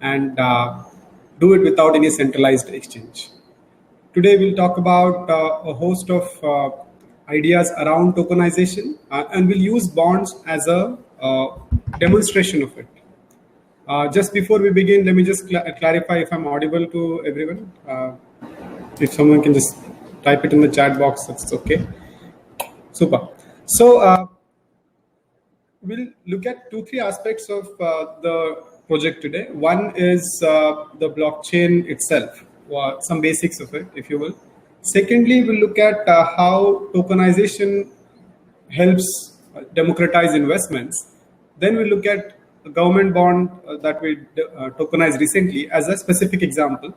and do it without any centralized exchange. Today, we'll talk about a host of ideas around tokenization, and we'll use bonds as a demonstration of it. Just before we begin, let me just clarify if I'm audible to everyone. If someone can just type it in the chat box, that's okay. Super. So we'll look at 2-3 aspects of the project today. One is the blockchain itself, or some basics of it, if you will. Secondly, we'll look at how tokenization helps democratize investments. Then we'll look at a government bond that we tokenized recently as a specific example.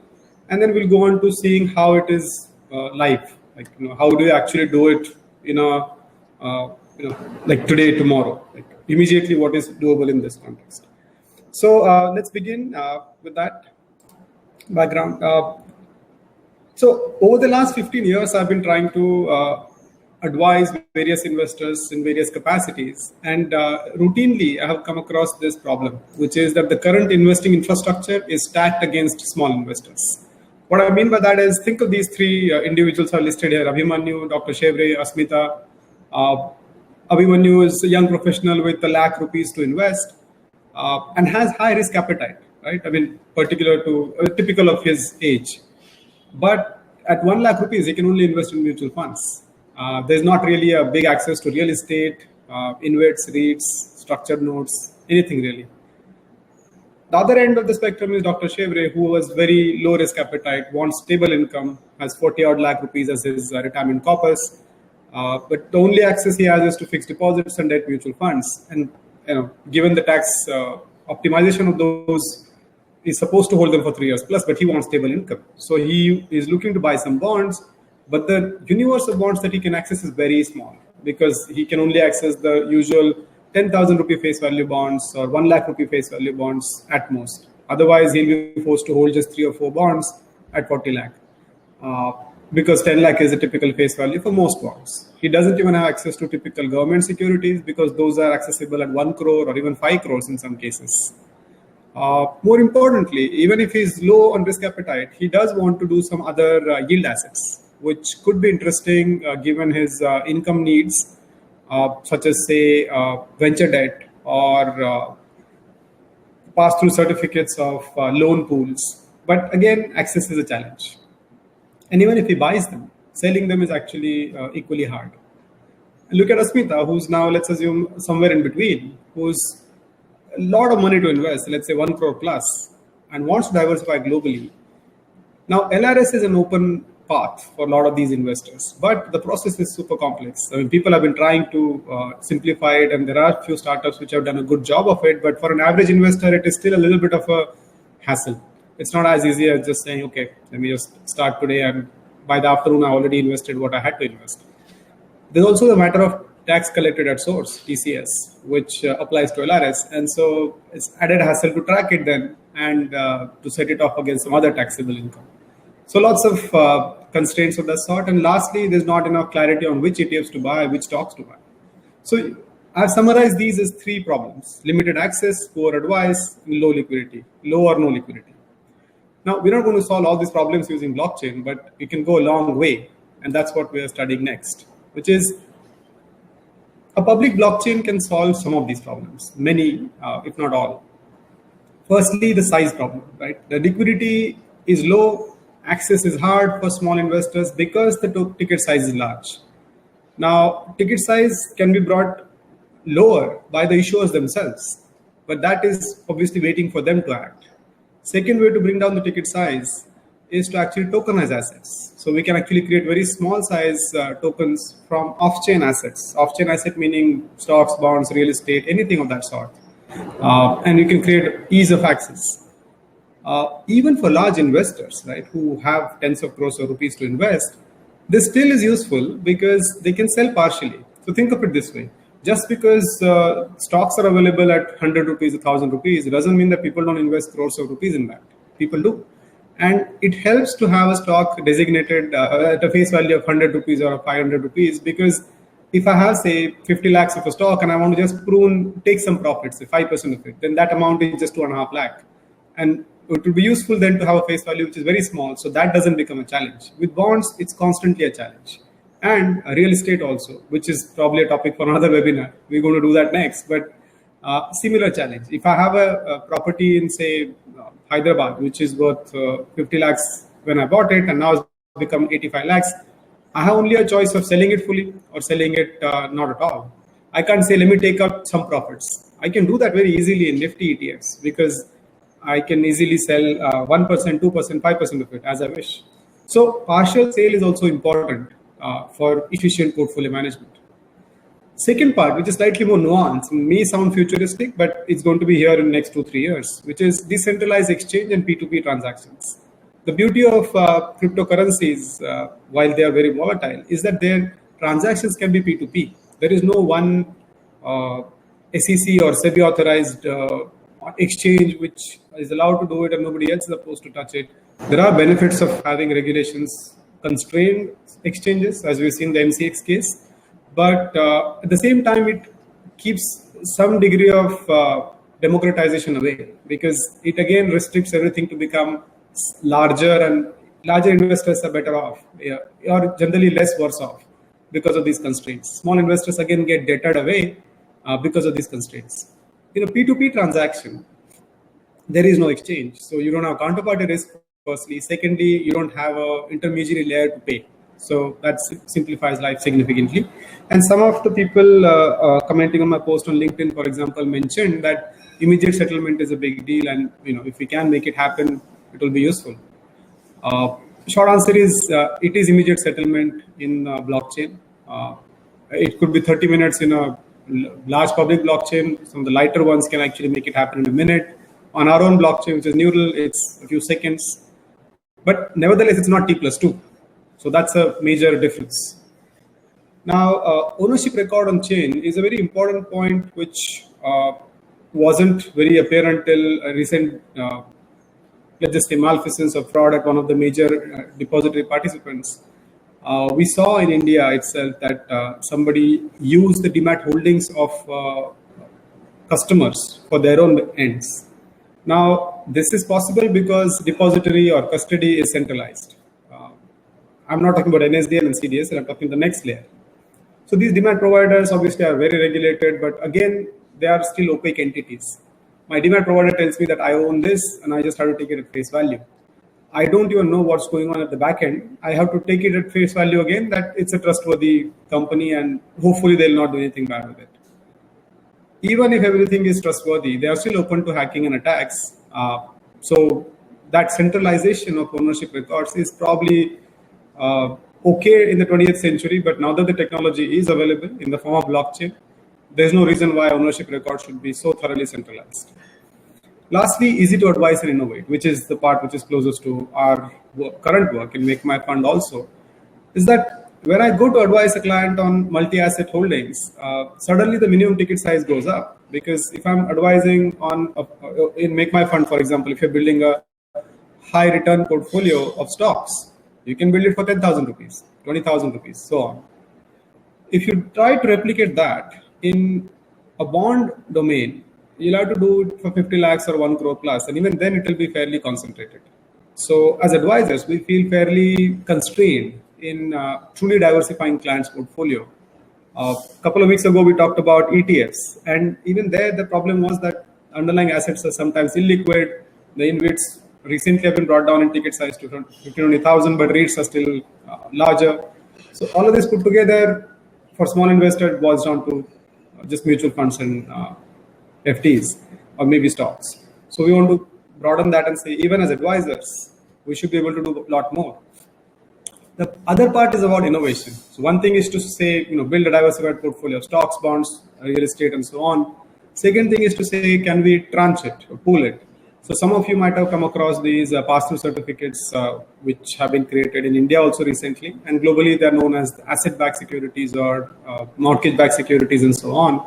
And then we'll go on to seeing how it is live. Like, how do you actually do it in a, like today, tomorrow, like immediately what is doable in this context. So let's begin with that background. So over the last 15 years, I've been trying to advise various investors in various capacities. And routinely, I have come across this problem, which is that the current investing infrastructure is stacked against small investors. What I mean by that is, think of these 3 individuals are listed here: Abhimanyu, Dr. Chevre, Asmita. Abhimanyu is a young professional with ₹1 lakh to invest and has high risk appetite, right? I mean, typical of his age. But at ₹1 lakh, he can only invest in mutual funds. There's not really a big access to real estate, InvITs, REITs, structured notes, anything really. The other end of the spectrum is Dr. Chevre, who has very low risk appetite, wants stable income, has 40-odd lakh rupees as his retirement corpus. But the only access he has is to fixed deposits and debt mutual funds. And given the tax optimization of those, he's supposed to hold them for 3 years plus, but he wants stable income. So he is looking to buy some bonds, but the universe of bonds that he can access is very small because he can only access the usual 10,000 rupee face value bonds or 1 lakh rupee face value bonds at most. Otherwise, he'll be forced to hold just 3 or 4 bonds at 40 lakh. Because 10 lakh is a typical face value for most bonds. He doesn't even have access to typical government securities because those are accessible at 1 crore or even 5 crores in some cases. More importantly, even if he's low on risk appetite, he does want to do some other yield assets, which could be interesting given his income needs, such as, say, venture debt or pass-through certificates of loan pools. But again, access is a challenge. And even if he buys them, selling them is actually equally hard. And look at Asmita, who's now, let's assume, somewhere in between, who's a lot of money to invest, let's say 1 crore plus, and wants to diversify globally. Now, LRS is an open path for a lot of these investors, but the process is super complex. I mean, people have been trying to simplify it, and there are a few startups which have done a good job of it, but for an average investor, it is still a little bit of a hassle. It's not as easy as just saying, okay, let me just start today, and by the afternoon, I already invested what I had to invest. There's also the matter of tax collected at source, TCS, which applies to LRS. And so it's added hassle to track it then and to set it off against some other taxable income. So lots of constraints of that sort. And lastly, there's not enough clarity on which ETFs to buy, which stocks to buy. So I've summarized these as 3 problems: limited access, poor advice, and low liquidity, low or no liquidity. Now, we're not going to solve all these problems using blockchain, but we can go a long way. And that's what we are studying next, which is a public blockchain can solve some of these problems, many, if not all. Firstly, the size problem, right? The liquidity is low, access is hard for small investors because the ticket size is large. Now, ticket size can be brought lower by the issuers themselves, but that is obviously waiting for them to act. Second way to bring down the ticket size is to actually tokenize assets. So we can actually create very small size tokens from off-chain assets. Off-chain asset meaning stocks, bonds, real estate, anything of that sort. And you can create ease of access. Even for large investors, right, who have tens of crores of rupees to invest, this still is useful because they can sell partially. So think of it this way. Just because stocks are available at 100 rupees, 1,000 rupees, it doesn't mean that people don't invest crores of rupees in that. People do. And it helps to have a stock designated at a face value of 100 rupees or 500 rupees, because if I have, say, 50 lakhs of a stock and I want to just take some profits, say 5% of it, then that amount is just 2.5 lakh. And it would be useful then to have a face value which is very small, so that doesn't become a challenge. With bonds, it's constantly a challenge. And real estate also, which is probably a topic for another webinar. We're going to do that next, but similar challenge. If I have a property in, say, Hyderabad, which is worth 50 lakhs when I bought it, and now it's become 85 lakhs, I have only a choice of selling it fully or selling it not at all. I can't say, let me take out some profits. I can do that very easily in Nifty ETFs because I can easily sell 1%, 2%, 5% of it as I wish. So partial sale is also important for efficient portfolio management. Second part, which is slightly more nuanced, may sound futuristic, but it's going to be here in the next 2-3 years, which is decentralized exchange and P2P transactions. The beauty of cryptocurrencies, while they are very volatile, is that their transactions can be P2P. There is no one SEC or SEBI authorized exchange which is allowed to do it and nobody else is supposed to touch it. There are benefits of having regulations constrained exchanges, as we've seen the MCX case. But at the same time, it keeps some degree of democratization away because it again restricts everything to become larger, and larger investors are better off, or generally less worse off because of these constraints. Small investors again get deterred away because of these constraints. In a P2P transaction, there is no exchange. So you don't have counterparty risk, firstly. Secondly, you don't have an intermediary layer to pay. So that simplifies life significantly. And some of the people commenting on my post on LinkedIn, for example, mentioned that immediate settlement is a big deal, and if we can make it happen, it will be useful. Short answer is it is immediate settlement in blockchain. It could be 30 minutes in a large public blockchain. Some of the lighter ones can actually make it happen in a minute. On our own blockchain, which is Neural, it's a few seconds. But nevertheless, it's not T+2. So that's a major difference. Now, ownership record on chain is a very important point, which wasn't very apparent till recent, let's just say, malfeasance or fraud at one of the major depository participants. We saw in India itself that somebody used the demat holdings of customers for their own ends. Now, this is possible because depository or custody is centralized. I'm not talking about NSDL and CDS, I'm talking the next layer. So these demat providers obviously are very regulated, but again, they are still opaque entities. My demat provider tells me that I own this and I just have to take it at face value. I don't even know what's going on at the back end. I have to take it at face value again that it's a trustworthy company and hopefully they'll not do anything bad with it. Even if everything is trustworthy, they are still open to hacking and attacks. So that centralization of ownership records is probably okay in the 20th century, but now that the technology is available in the form of blockchain, there's no reason why ownership records should be so thoroughly centralized. Lastly, easy to advise and innovate, which is the part which is closest to our current work in Make My Fund also, is that when I go to advise a client on multi-asset holdings, suddenly the minimum ticket size goes up. Because if I'm advising on, in Make My Fund, for example, if you're building a high return portfolio of stocks, you can build it for 10,000 rupees, 20,000 rupees, so on. If you try to replicate that in a bond domain, you'll have to do it for 50 lakhs or 1 crore plus, and even then it will be fairly concentrated. So as advisors, we feel fairly constrained in truly diversifying clients' portfolio. A couple of weeks ago, we talked about ETFs, and even there, the problem was that underlying assets are sometimes illiquid. The InvITs recently have been brought down in ticket size to 15,000, but REITs are still larger. So all of this put together, for small investors, it boils down to just mutual funds and FTs or maybe stocks. So we want to broaden that and say, even as advisors, we should be able to do a lot more. The other part is about innovation. So one thing is to say, build a diversified portfolio of stocks, bonds, real estate, and so on. Second thing is to say, can we tranche it or pool it? So some of you might have come across these pass-through certificates, which have been created in India also recently, and globally they're known as asset-backed securities or mortgage-backed securities and so on.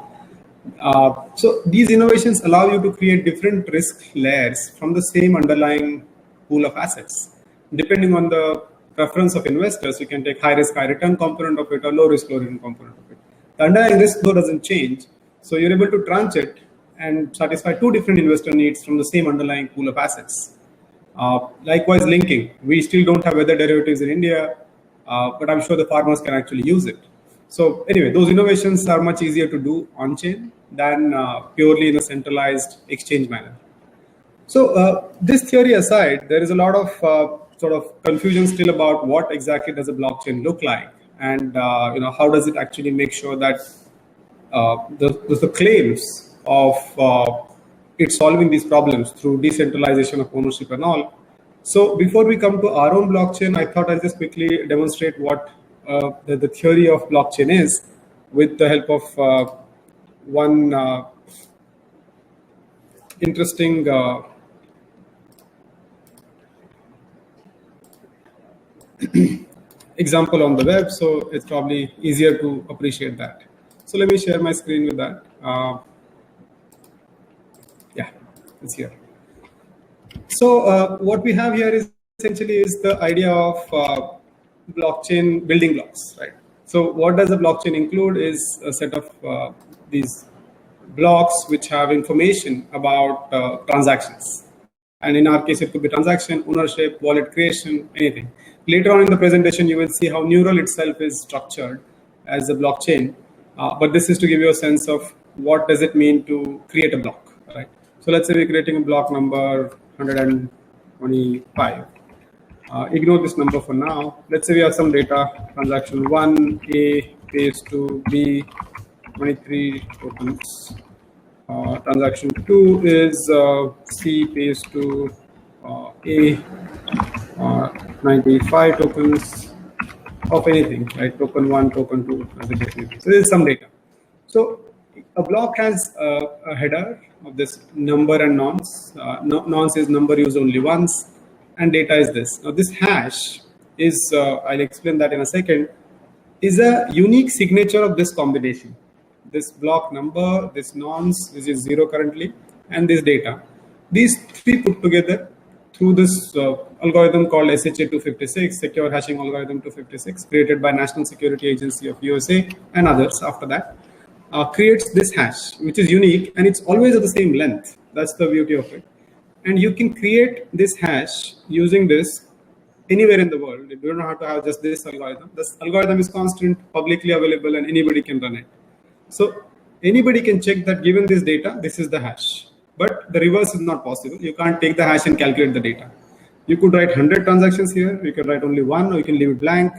So these innovations allow you to create different risk layers from the same underlying pool of assets. Depending on the preference of investors, you can take high risk, high return component of it or low risk, low return component of it. The underlying risk though doesn't change. So you're able to tranche it and satisfy two different investor needs from the same underlying pool of assets. Likewise, linking. We still don't have weather derivatives in India, but I'm sure the farmers can actually use it. So anyway, those innovations are much easier to do on-chain than purely in a centralized exchange manner. So this theory aside, there is a lot of sort of confusion still about what exactly does a blockchain look like, and how does it actually make sure that the claims of it solving these problems through decentralization of ownership and all. So before we come to our own blockchain, I thought I'll just quickly demonstrate what the theory of blockchain is with the help of one interesting example on the web, so it's probably easier to appreciate that. So let me share my screen with that. Yeah, it's here. So what we have here is essentially the idea of blockchain building blocks, right? So what does a blockchain include is a set of these blocks which have information about transactions. And in our case, it could be transaction, ownership, wallet creation, anything. Later on in the presentation, you will see how Neural itself is structured as a blockchain. But this is to give you a sense of what does it mean to create a block, right? So let's say we're creating a block number 125. Ignore this number for now. Let's say we have some data, transaction 1, A pays to B, 23 tokens. Transaction 2 is C pays to A, 95 tokens of anything, right? Token 1, token 2, as it may be. So there is some data. So a block has a header of this number and nonce. Nonce is number used only once, and data is this. Now this hash is, I'll explain that in a second, is a unique signature of this combination. This block number, this nonce, which is 0 currently, and this data. These three put together through this algorithm called SHA-256, Secure Hashing Algorithm 256, created by National Security Agency of USA and others after that, creates this hash, which is unique, and it's always at the same length. That's the beauty of it. And you can create this hash using this anywhere in the world. You don't have to have just this algorithm. This algorithm is constant, publicly available, and anybody can run it. So anybody can check that given this data, this is the hash. But the reverse is not possible. You can't take the hash and calculate the data. You could write 100 transactions here. You can write only one, or you can leave it blank.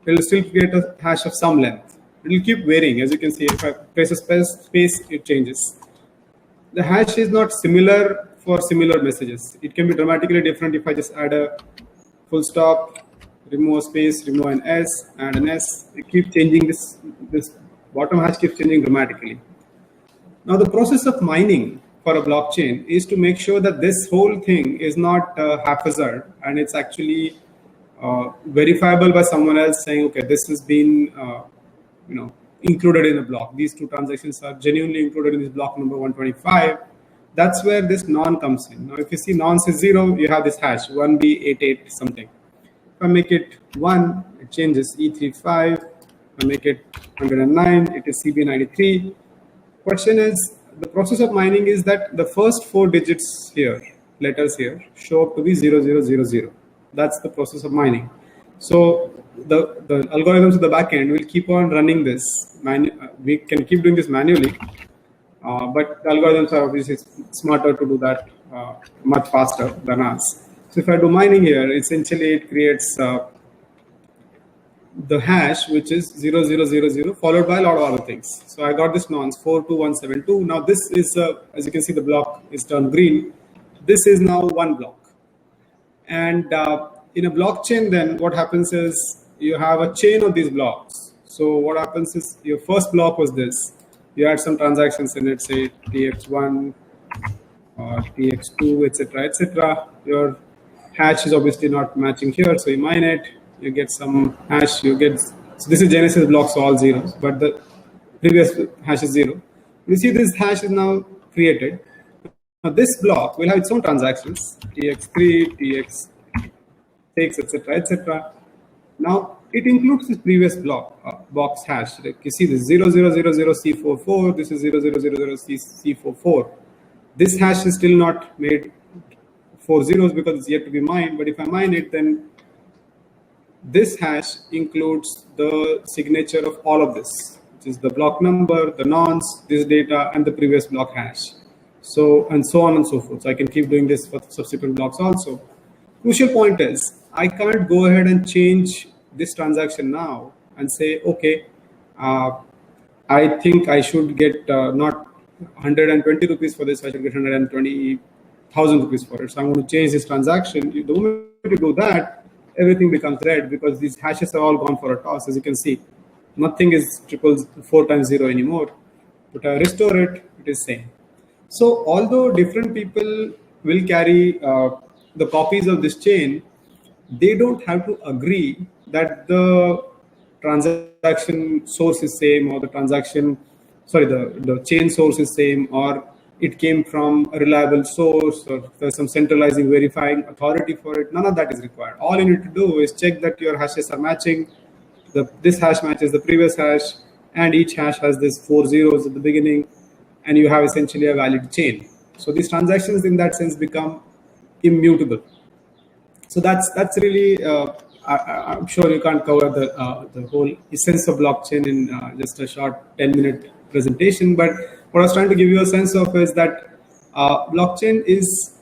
It will still create a hash of some length. It will keep varying. As you can see, if I press a space, it changes. The hash is not similar for similar messages. It can be dramatically different if I just add a full stop, remove a space, remove an S, add an S. It keeps changing. This bottom hash keeps changing dramatically. Now the process of mining for a blockchain is to make sure that this whole thing is not haphazard, and it's actually verifiable by someone else saying, okay, this has been included in the block. These two transactions are genuinely included in this block number 125. That's where this non comes in. Now, if you see nonce is 0, you have this hash 1B88 something. If I make it 1, it changes E35. If I make it 109, it is CB93. Question is, the process of mining is that the first 4 digits here, letters here, show up to be 0000. That's the process of mining. So the algorithms at the back end will keep on running this. We can keep doing this manually, but the algorithms are obviously smarter to do that much faster than us. So if I do mining here, essentially it creates the hash, which is 0000, followed by a lot of other things. So I got this nonce 42172. Now this is, as you can see, the block is turned green. This is now one block. And in a blockchain, then what happens is you have a chain of these blocks. So what happens is your first block was this. You had some transactions in it, say TX1 or TX2, etc., etc. Your hash is obviously not matching here, so you mine it. You get some hash, you get, so this is Genesis block, so all zeros, but the previous hash is 0. You see this hash is now created. Now this block will have its own transactions, TX3, TX6, etc., etc. Now it includes this previous block, box hash. Like you see this 0000C44, this is 0000C44. This hash is still not made 4 zeros because it's yet to be mined. But if I mine it, then this hash includes the signature of all of this, which is the block number, the nonce, this data, and the previous block hash. So, and so on and so forth. So I can keep doing this for subsequent blocks also. Crucial point is, I can't go ahead and change this transaction now and say, okay, I think I should get not 120 rupees for this, I should get 120,000 rupees for it. So I'm going to change this transaction. The moment you do that, everything becomes red because these hashes are all gone for a toss. As you can see, nothing is 4 times 0 anymore. But I restore it, it is same. So although different people will carry the copies of this chain, they don't have to agree that the transaction source is same, or the chain source is same, or it came from a reliable source, or there's some centralizing verifying authority for it. None of that is required. All you need to do is check that your hashes are matching. This hash matches the previous hash, and each hash has this 4 zeros at the beginning, and you have essentially a valid chain. So these transactions in that sense become immutable. So that's really, I'm sure you can't cover the whole essence of blockchain in just a short 10-minute presentation. But what I was trying to give you a sense of is that blockchain is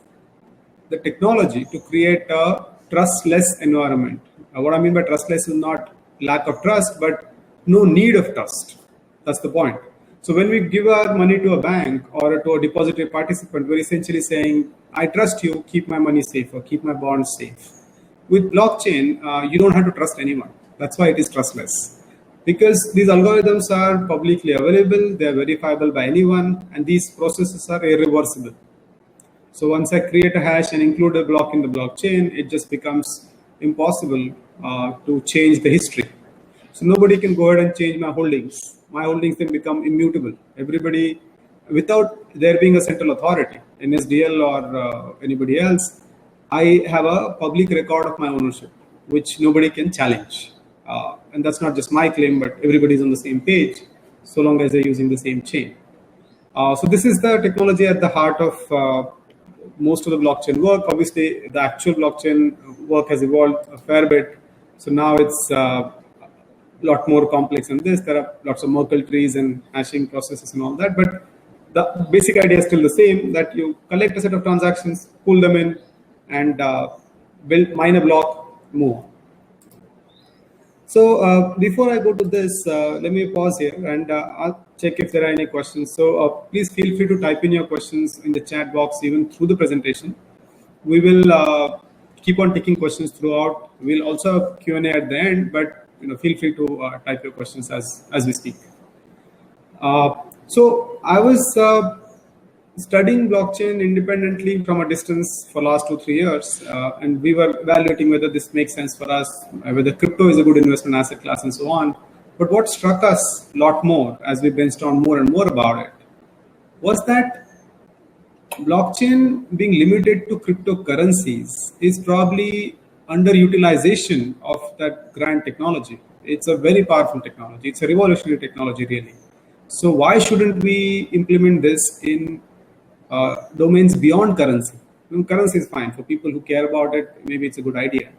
the technology to create a trustless environment. What I mean by trustless is not lack of trust, but no need of trust. That's the point. So when we give our money to a bank or to a depository participant, we're essentially saying, I trust you, keep my money safe or keep my bonds safe. With blockchain, you don't have to trust anyone. That's why it is trustless. Because these algorithms are publicly available, they are verifiable by anyone, and these processes are irreversible. So once I create a hash and include a block in the blockchain, it just becomes impossible to change the history. So nobody can go ahead and change my holdings. My holdings can become immutable. Everybody, without there being a central authority, NSDL or anybody else, I have a public record of my ownership, which nobody can challenge. And that's not just my claim, but everybody's on the same page, so long as they're using the same chain. So this is the technology at the heart of most of the blockchain work. Obviously, the actual blockchain work has evolved a fair bit. So now it's a lot more complex than this. There are lots of Merkle trees and hashing processes and all that. But the basic idea is still the same, that you collect a set of transactions, pull them in, and mine a block, move on. So before I go to this, let me pause here and I'll check if there are any questions. So please feel free to type in your questions in the chat box even through the presentation. We will keep on taking questions throughout. We'll also have Q&A at the end, but feel free to type your questions as we speak. So I was studying blockchain independently from a distance for last 2-3 years, and we were evaluating whether this makes sense for us, whether crypto is a good investment asset class, and so on. But what struck us a lot more as we brainstormed more and more about it was that blockchain being limited to cryptocurrencies is probably underutilization of that grand technology. It's a very powerful technology. It's a revolutionary technology, really. So why shouldn't we implement this in domains beyond currency? Currency is fine for people who care about it. Maybe it's a good idea,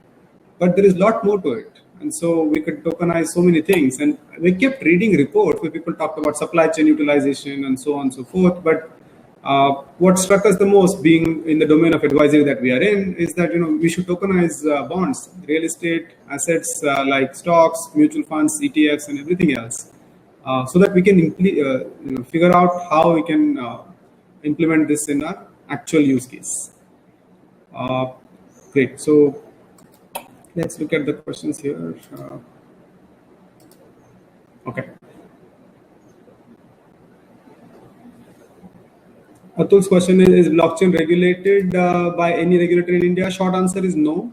but there is a lot more to it. And so we could tokenize so many things. And we kept reading reports where people talked about supply chain utilization and so on and so forth. But what struck us the most, being in the domain of advisory that we are in, is that we should tokenize bonds, real estate assets like stocks, mutual funds, ETFs, and everything else, so that we can figure out how we can implement this in an actual use case. Great. So let's look at the questions here. Okay. Atul's question is blockchain regulated by any regulator in India? Short answer is no.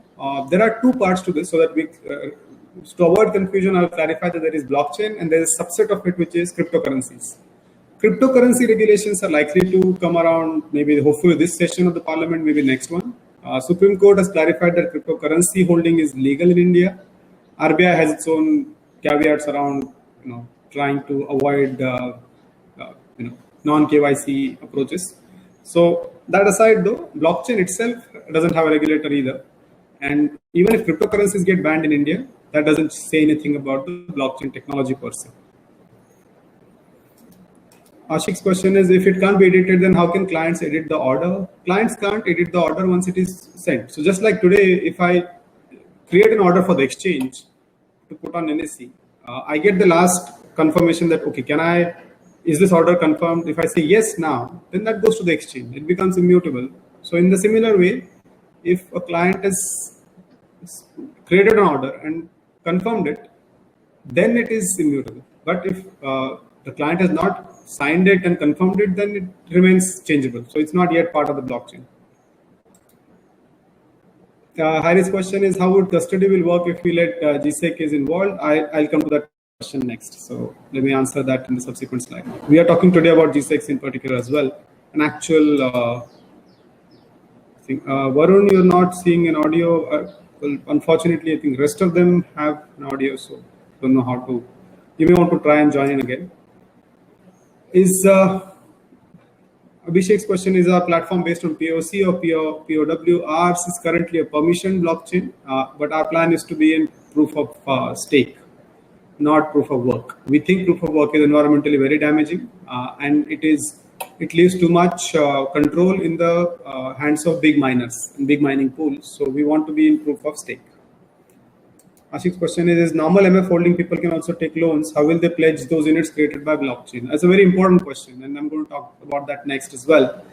There are two parts to this, so that to avoid confusion, I'll clarify that there is blockchain and there is a subset of it which is cryptocurrencies. Cryptocurrency regulations are likely to come around maybe hopefully this session of the parliament, maybe next one. Supreme Court has clarified that cryptocurrency holding is legal in India. RBI has its own caveats around trying to avoid non-KYC approaches. So That aside, though, blockchain itself doesn't have a regulator either. And even if cryptocurrencies get banned in India, that doesn't say anything about the blockchain technology per se. Ashik's question is, if it can't be edited, then how can clients edit the order? Clients can't edit the order once it is sent. So just like today, if I create an order for the exchange to put on NSE, I get the last confirmation that, okay, is this order confirmed? If I say yes now, then that goes to the exchange. It becomes immutable. So in the similar way, if a client has created an order and confirmed it, then it is immutable. But if the client has not signed it and confirmed it, then it remains changeable. So it's not yet part of the blockchain. Harry's question is, how would custody will work if we let GSEC is involved? I'll come to that question next. So let me answer that in the subsequent slide. We are talking today about GSECs in particular as well. An actual thing. Varun, you're not seeing an audio. Well, unfortunately, I think rest of them have an audio, so don't know how to. You may want to try and join in again. Abhishek's question is, our platform based on POC or POW? Ours is currently a permission blockchain, but our plan is to be in proof of stake, not proof of work. We think proof of work is environmentally very damaging, and it leaves too much control in the hands of big miners and big mining pools. So we want to be in proof of stake. Ashik's question is normal MF holding people can also take loans? How will they pledge those units created by blockchain? That's a very important question, and I'm going to talk about that next as well.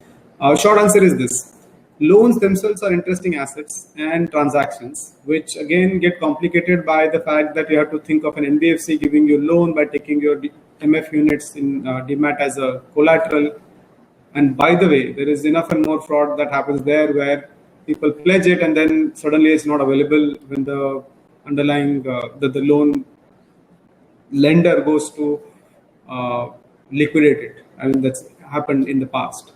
Short answer is this. Loans themselves are interesting assets and transactions, which again get complicated by the fact that you have to think of an NBFC giving you a loan by taking your MF units in DMAT as a collateral. And by the way, there is enough and more fraud that happens there where people pledge it and then suddenly it's not available when the underlying the loan lender goes to liquidate it. I mean, that's happened in the past.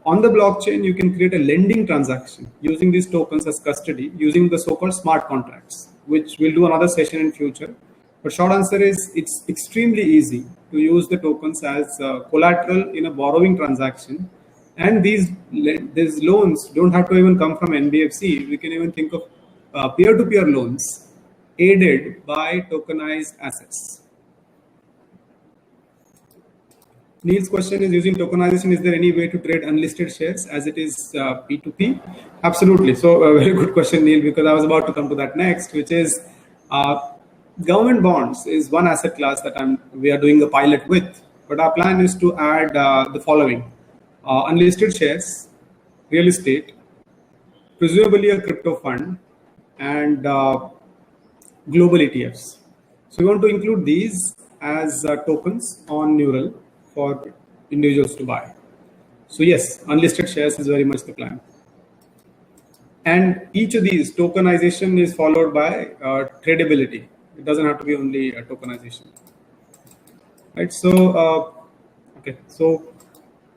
On the blockchain, you can create a lending transaction using these tokens as custody, using the so-called smart contracts, which we'll do another session in future. But short answer is, it's extremely easy to use the tokens as collateral in a borrowing transaction. And these loans don't have to even come from NBFC. We can even think of peer-to-peer loans aided by tokenized assets. Neil's question is, using tokenization, is there any way to trade unlisted shares as it is P2P? Absolutely. So a very good question, Neil, because I was about to come to that next, which is government bonds is one asset class that we are doing a pilot with. But our plan is to add the following: unlisted shares, real estate, presumably a crypto fund, and global ETFs. So we want to include these as tokens on Neural for individuals to buy. So yes, unlisted shares is very much the plan. And each of these tokenization is followed by tradability. It doesn't have to be only a tokenization. Right. So okay. So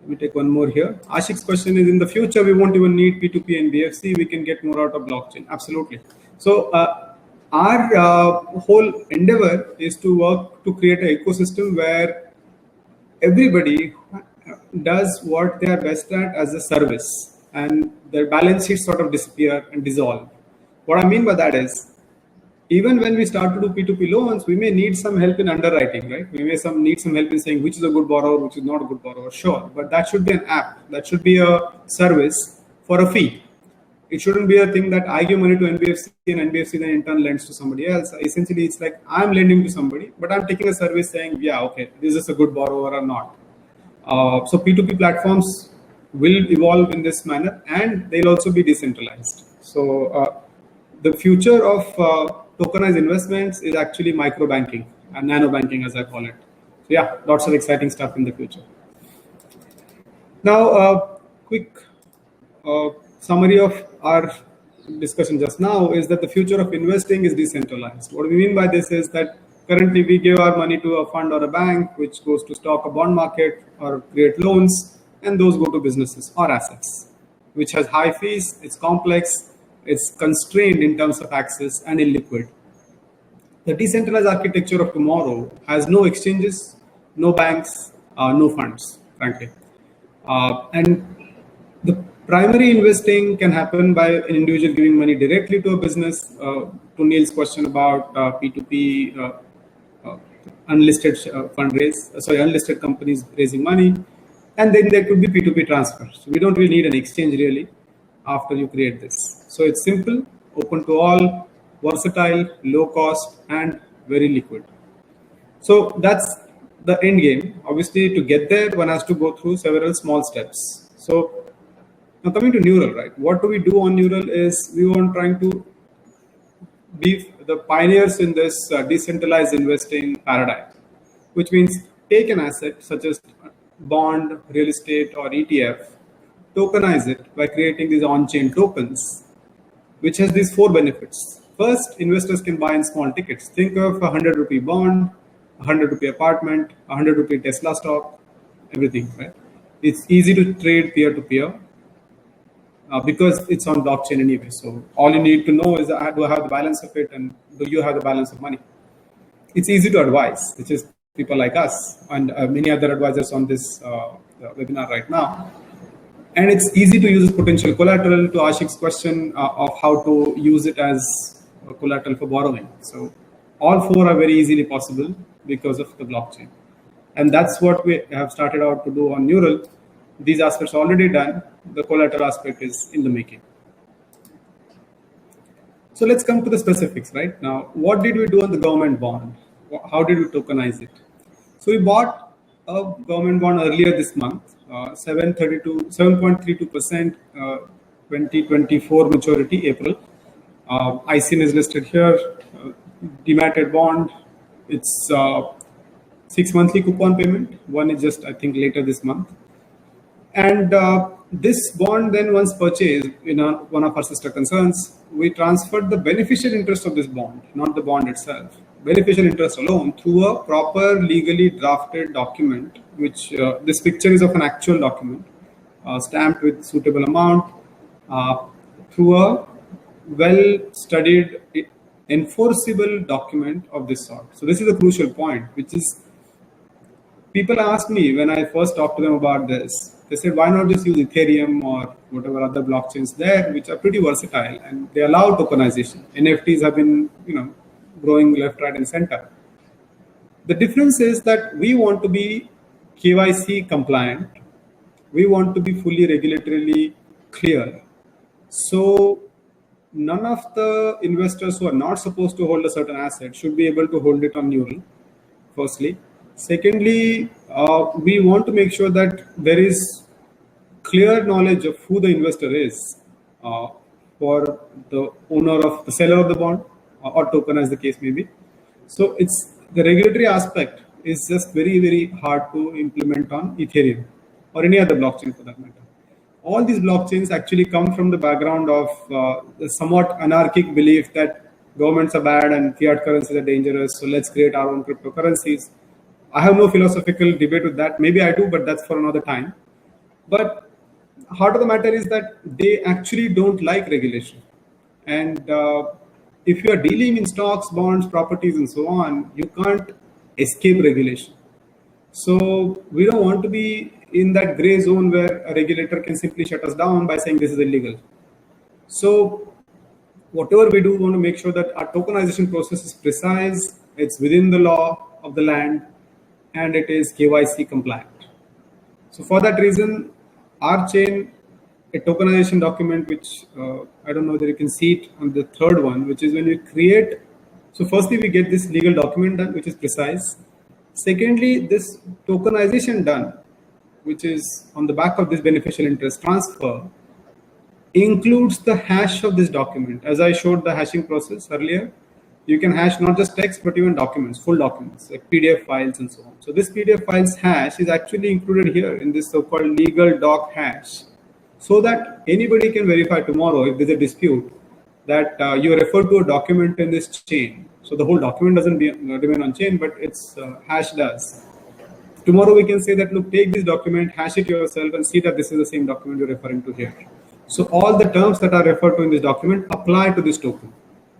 let me take one more here. Ashik's question is, in the future, we won't even need P2P and BFC. We can get more out of blockchain. Absolutely. So our whole endeavor is to work to create an ecosystem where everybody does what they are best at as a service, and their balance sheets sort of disappear and dissolve. What I mean by that is, even when we start to do P2P loans, we may need some help in underwriting, right? We may need some help in saying which is a good borrower, which is not a good borrower, sure. But that should be an app. That should be a service for a fee. It shouldn't be a thing that I give money to NBFC and NBFC then in turn lends to somebody else. Essentially, it's like I'm lending to somebody, but I'm taking a service saying, yeah, okay, this is a good borrower or not. So P2P platforms will evolve in this manner, and they'll also be decentralized. So the future of tokenized investments is actually micro banking and nano banking, as I call it. So yeah, lots of exciting stuff in the future. Now, quick summary of our discussion just now is that the future of investing is decentralized. What we mean by this is that currently we give our money to a fund or a bank, which goes to stock or bond market or create loans, and those go to businesses or assets, which has high fees, it's complex, it's constrained in terms of access, and illiquid. The decentralized architecture of tomorrow has no exchanges, no banks, no funds, frankly. And the Primary investing can happen by an individual giving money directly to a business. To Neil's question about P2P, uh, unlisted unlisted companies raising money, and then there could be P2P transfers. So we don't really need an exchange really after you create this. So it's simple, open to all, versatile, low cost, and very liquid. So that's the end game. Obviously, to get there, one has to go through several small steps. So now coming to Neural, right? What do we do on Neural is we want trying to be the pioneers in this decentralized investing paradigm, which means take an asset such as bond, real estate, or ETF, tokenize it by creating these on-chain tokens, which has these four benefits. First, investors can buy in small tickets. Think of a 100 rupee bond, a 100 rupee apartment, a 100 rupee Tesla stock, everything, right? It's easy to trade peer to peer. Because it's on blockchain anyway. So all you need to know is, do I have the balance of it, and do you have the balance of money? It's easy to advise, which is people like us and many other advisors on this webinar right now. And it's easy to use as potential collateral, to Ashik's question of how to use it as collateral for borrowing. So all four are very easily possible because of the blockchain. And that's what we have started out to do on Neural. These aspects are already done. The collateral aspect is in the making. So let's come to the specifics, right? Now, what did we do on the government bond? How did we tokenize it? So we bought a government bond earlier this month, 7.32%, 2024 maturity, April. ICN is listed here, dematted bond. It's 6 monthly coupon payment. One is just, I think, later this month. And this bond then, once purchased in one of our sister concerns, we transferred the beneficial interest of this bond, not the bond itself, beneficial interest alone, through a proper legally drafted document, which this picture is of an actual document, stamped with suitable amount, through a well-studied, enforceable document of this sort. So this is a crucial point, which is, people ask me when I first talked to them about this, they said, why not just use Ethereum or whatever other blockchains there, which are pretty versatile and they allow tokenization. NFTs have been, growing left, right, and center. The difference is that we want to be KYC compliant. We want to be fully regulatorily clear. So none of the investors who are not supposed to hold a certain asset should be able to hold it on Neural, firstly. Secondly, we want to make sure that there is clear knowledge of who the investor is for the owner of the seller of the bond or token, as the case may be. So it's the regulatory aspect is just very, very hard to implement on Ethereum or any other blockchain for that matter. All these blockchains actually come from the background of the somewhat anarchic belief that governments are bad and fiat currencies are dangerous. So let's create our own cryptocurrencies. I have no philosophical debate with that. Maybe I do, but that's for another time. But heart of the matter is that they actually don't like regulation. And if you are dealing in stocks, bonds, properties, and so on, you can't escape regulation. So we don't want to be in that gray zone where a regulator can simply shut us down by saying this is illegal. So whatever we do, we want to make sure that our tokenization process is precise, it's within the law of the land, and it is KYC compliant. So for that reason, our chain, a tokenization document, which I don't know whether you can see it on the third one, which is when we create. So firstly, we get this legal document done, which is precise. Secondly, this tokenization done, which is on the back of this beneficial interest transfer, includes the hash of this document. As I showed the hashing process earlier, you can hash not just text, but even documents, full documents, like PDF files and so on. So this PDF files hash is actually included here in this so-called legal doc hash, so that anybody can verify tomorrow if there's a dispute that you refer to a document in this chain. So the whole document doesn't remain on chain, but its hash does. Tomorrow we can say that, look, take this document, hash it yourself, and see that this is the same document you're referring to here. So all the terms that are referred to in this document apply to this token.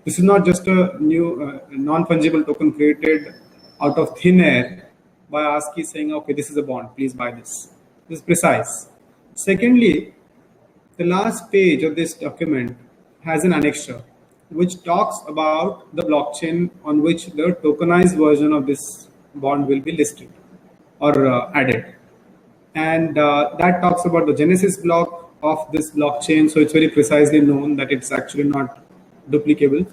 This is not just a new non-fungible token created out of thin air by ASCII saying, okay, this is a bond, please buy this. This is precise. Secondly, the last page of this document has an annexure which talks about the blockchain on which the tokenized version of this bond will be listed or added. And that talks about the genesis block of this blockchain. So it's very precisely known that it's actually not duplicable.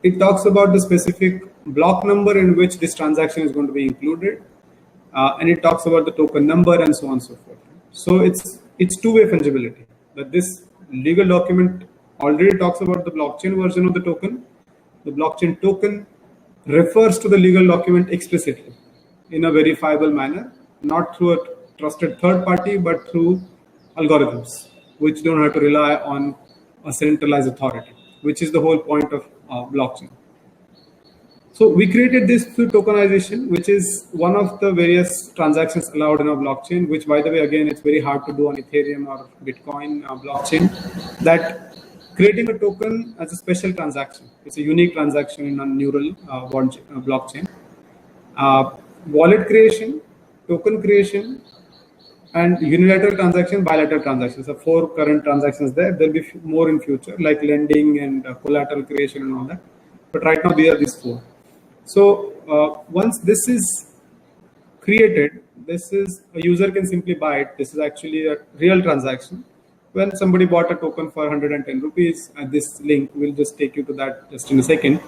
It talks about the specific block number in which this transaction is going to be included. And it talks about the token number and so on and so forth. So it's two-way fungibility. That this legal document already talks about the blockchain version of the token. The blockchain token refers to the legal document explicitly in a verifiable manner, not through a trusted third party, but through algorithms, which don't have to rely on a centralized authority, which is the whole point of blockchain. So we created this through tokenization, which is one of the various transactions allowed in a blockchain, which, by the way, again, it's very hard to do on Ethereum or Bitcoin blockchain. That creating a token as a special transaction, it's a unique transaction in a neural blockchain. Wallet creation, token creation, and unilateral transaction, bilateral transactions. So 4 current transactions there. There'll be more in future, like lending and collateral creation and all that. But right now, these 4. So once this is created, this is a user can simply buy it. This is actually a real transaction. When somebody bought a token for 110 rupees, and this link will just take you to that just in a second.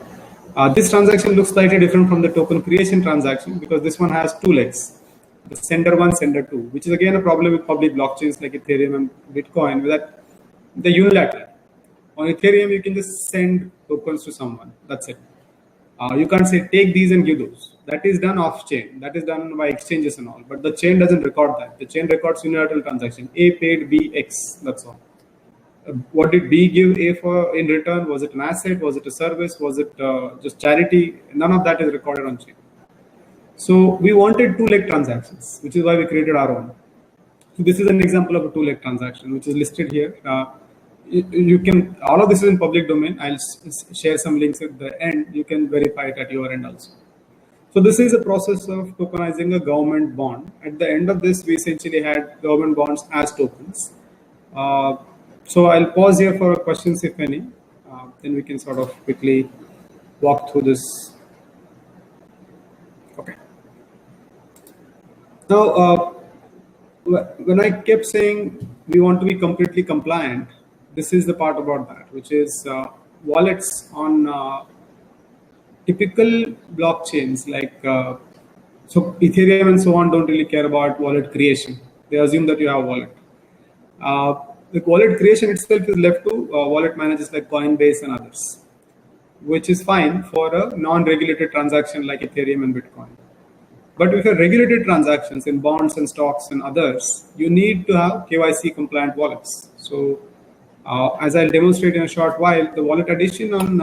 This transaction looks slightly different from the token creation transaction because this one has 2 legs. The sender 1, sender 2, which is again a problem with public blockchains like Ethereum and Bitcoin, that they're unilateral. On Ethereum, you can just send tokens to someone. That's it. You can't say take these and give those. That is done off chain. That is done by exchanges and all. But the chain doesn't record that. The chain records unilateral transaction. A paid B X. That's all. What did B give A for in return? Was it an asset? Was it a service? Was it just charity? None of that is recorded on chain. So we wanted 2-leg transactions, which is why we created our own. So this is an example of a 2-leg transaction, which is listed here. You can, all of this is in public domain. I'll share some links at the end. You can verify it at your end also. So this is a process of tokenizing a government bond. At the end of this, we essentially had government bonds as tokens. So I'll pause here for questions, if any. Then we can sort of quickly walk through this. Okay. Now, when I kept saying we want to be completely compliant, this is the part about that, which is wallets on typical blockchains like so Ethereum and so on don't really care about wallet creation. They assume that you have a wallet. The wallet creation itself is left to wallet managers like Coinbase and others, which is fine for a non-regulated transaction like Ethereum and Bitcoin. But if you're regulated transactions in bonds and stocks and others, you need to have KYC compliant wallets. So as I'll demonstrate in a short while, the wallet addition on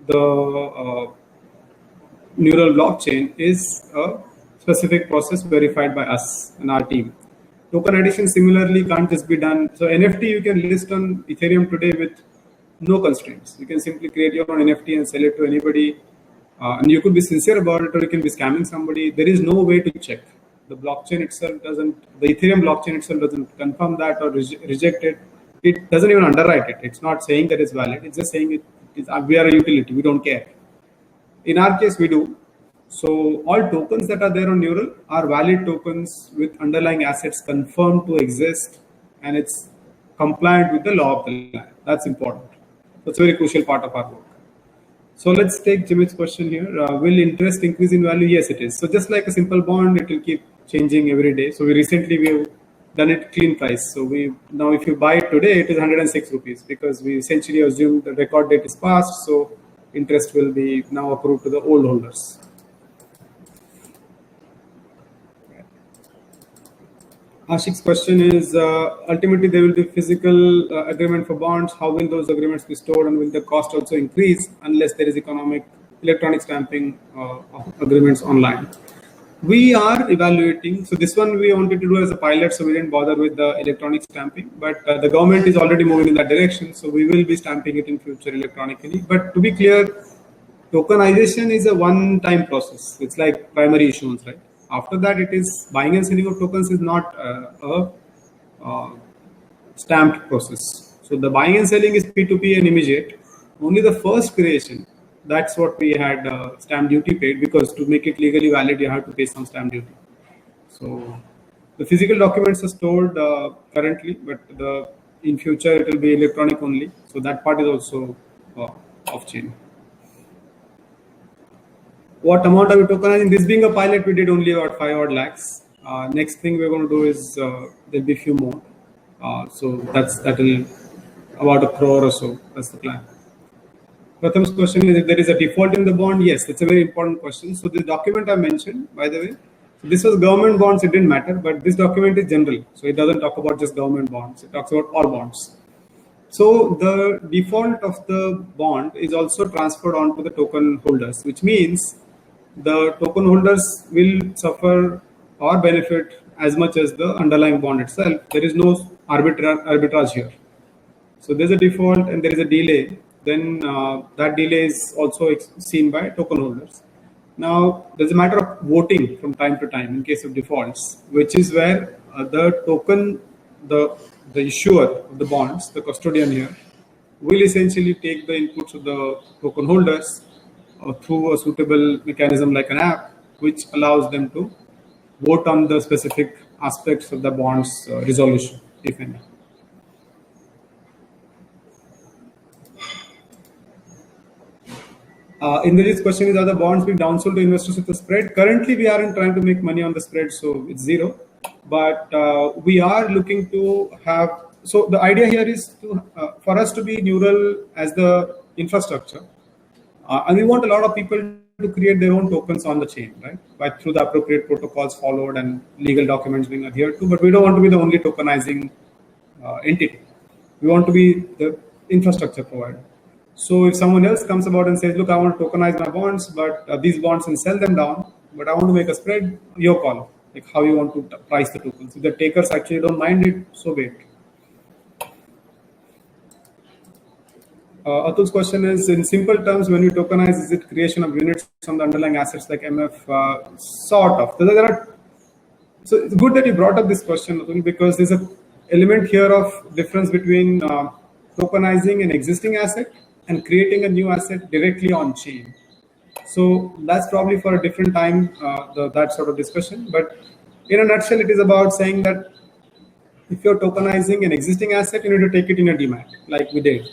the neural blockchain is a specific process verified by us and our team. Token addition similarly can't just be done. So NFT you can list on Ethereum today with no constraints. You can simply create your own NFT and sell it to anybody. And you could be sincere about it, or you can be scamming somebody. There is no way to check. The blockchain itself doesn't, the Ethereum blockchain itself doesn't confirm that or reject it. It doesn't even underwrite it. It's not saying that it's valid. It's just saying we are a utility. We don't care. In our case, we do. So all tokens that are there on Neural are valid tokens with underlying assets confirmed to exist, and it's compliant with the law of the land. That's important. That's a very crucial part of our work. So let's take Jimit's question here. Will interest increase in value? Yes, it is. So just like a simple bond, it will keep changing every day. So we've done it clean price. So now if you buy it today, it is 106 rupees because we essentially assume the record date is passed. So interest will be now accrued to the old holders. Ashik's question is, ultimately there will be physical agreement for bonds. How will those agreements be stored, and will the cost also increase unless there is electronic stamping of agreements online? We are evaluating. So this one we wanted to do as a pilot, so we didn't bother with the electronic stamping. But the government is already moving in that direction, so we will be stamping it in future electronically. But to be clear, tokenization is a one-time process. It's like primary issuance, right? After that, it is buying and selling of tokens is not a stamped process. So the buying and selling is P2P and immediate. Only the first creation, that's what we had stamp duty paid, because to make it legally valid, you have to pay some stamp duty. So the physical documents are stored currently, but in future it will be electronic only. So that part is also off chain. What amount are we tokenizing? This being a pilot, we did only about 5 odd lakhs. Next thing we're going to do is there'll be a few more. So that'll about 1 crore or so. That's the plan. Pratham's question is if there is a default in the bond. Yes, it's a very important question. So this document I mentioned, by the way, so this was government bonds. It didn't matter, but this document is general. So it doesn't talk about just government bonds. It talks about all bonds. So the default of the bond is also transferred on to the token holders, which means the token holders will suffer or benefit as much as the underlying bond itself. There is no arbitrage here. So there's a default and there is a delay. Then that delay is also seen by token holders. Now there's a matter of voting from time to time in case of defaults, which is where the token, the issuer of the bonds, the custodian here, will essentially take the inputs of the token holders through a suitable mechanism like an app, which allows them to vote on the specific aspects of the bond's resolution, if any. Indrajit's question is, are the bonds being downsold to investors with a spread? Currently, we aren't trying to make money on the spread, so it's zero. But we are looking to have, so the idea here is to, for us to be neural as the infrastructure. And we want a lot of people to create their own tokens on the chain, right? Through the appropriate protocols followed and legal documents being adhered to. But we don't want to be the only tokenizing entity. We want to be the infrastructure provider. So if someone else comes about and says, look, I want to tokenize my bonds, but these bonds and sell them down, but I want to make a spread, your call. Like how you want to price the tokens. If the takers actually don't mind it, so be it. Atul's question is, in simple terms, when you tokenize, is it creation of units from the underlying assets like MF? Sort of. So it's good that you brought up this question, Atul, because there's an element here of difference between tokenizing an existing asset and creating a new asset directly on chain. So that's probably for a different time, that sort of discussion. But in a nutshell, it is about saying that if you're tokenizing an existing asset, you need to take it in a DMAT, like we did.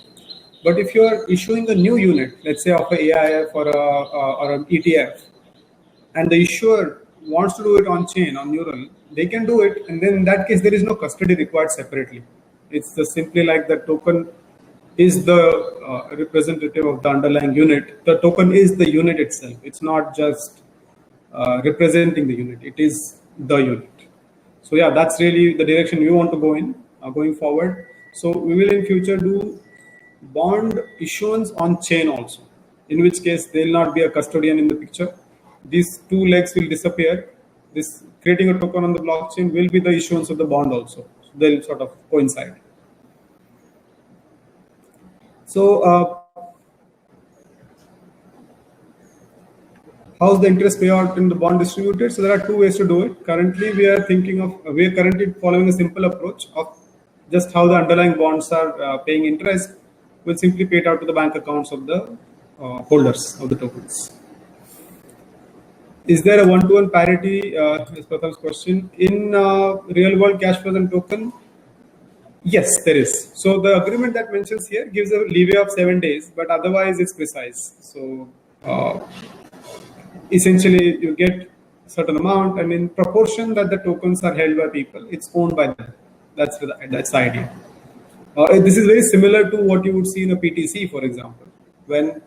But if you're issuing a new unit, let's say of an AIF or an ETF, and the issuer wants to do it on chain, on Neural, they can do it. And then in that case, there is no custody required separately. It's just simply like the token is the representative of the underlying unit. The token is the unit itself. It's not just representing the unit. It is the unit. So yeah, that's really the direction we want to go in going forward. So we will in future do bond issuance on chain also, in which case there will not be a custodian in the picture. These two legs will disappear. This creating a token on the blockchain will be the issuance of the bond also. So they'll sort of coincide. So how's the interest payout in the bond distributed? So there are two ways to do it. Currently, we are currently following a simple approach of just how the underlying bonds are paying interest. Will simply pay it out to the bank accounts of the holders of the tokens. Is there a one-to-one parity? Is Pratham's question. In real-world cash flows and token? Yes, there is. So the agreement that mentions here gives a leeway of 7 days, but otherwise it's precise. So essentially you get a certain amount, and in proportion that the tokens are held by people, it's owned by them. That's the idea. This is very similar to what you would see in a PTC, for example. When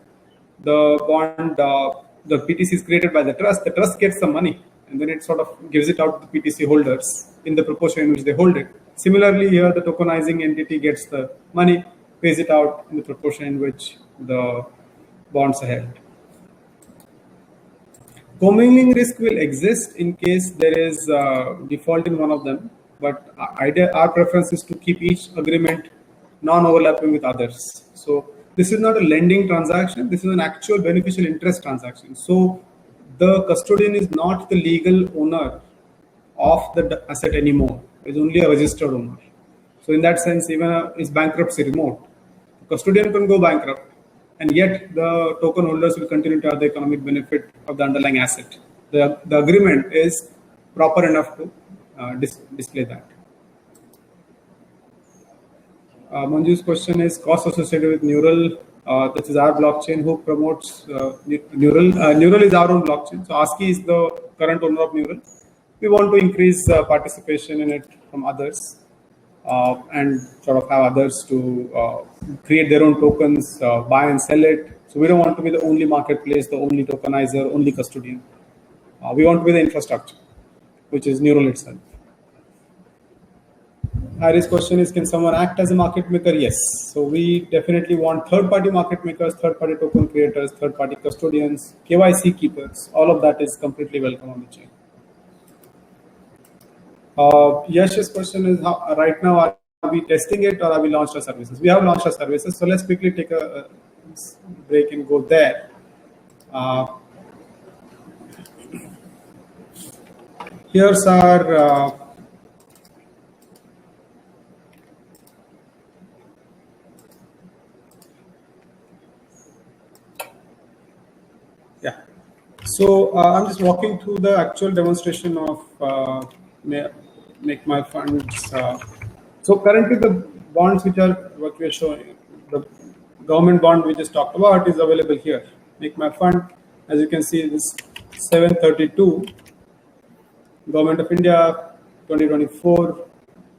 the bond, the PTC is created by the trust gets some money, and then it sort of gives it out to the PTC holders in the proportion in which they hold it. Similarly, here the tokenizing entity gets the money, pays it out in the proportion in which the bonds are held. Commingling risk will exist in case there is default in one of them, but our preference is to keep each agreement non-overlapping with others. So this is not a lending transaction, this is an actual beneficial interest transaction. So the custodian is not the legal owner of the asset anymore, it's only a registered owner. So in that sense, even is bankruptcy remote? The custodian can go bankrupt, and yet the token holders will continue to have the economic benefit of the underlying asset. The agreement is proper enough to display that. Manju's question is cost associated with Neural. This is our blockchain. Who promotes Neural? Neural is our own blockchain. So ASCII is the current owner of Neural. We want to increase participation in it from others and sort of have others to create their own tokens, buy and sell it. So we don't want to be the only marketplace, the only tokenizer, only custodian. We want to be the infrastructure, which is Neural itself. Harry's question is, can someone act as a market maker? Yes. So we definitely want third-party market makers, third-party token creators, third-party custodians, KYC keepers. All of that is completely welcome on the chain. Yash's question is, right now, are we testing it or have we launched our services? We have launched our services. So let's quickly take a break and go there. Here's our So I'm just walking through the actual demonstration of Make My Funds. So currently the bonds which are what we are showing, the government bond we just talked about is available here. Make My Fund, as you can see, this 732. Government of India 2024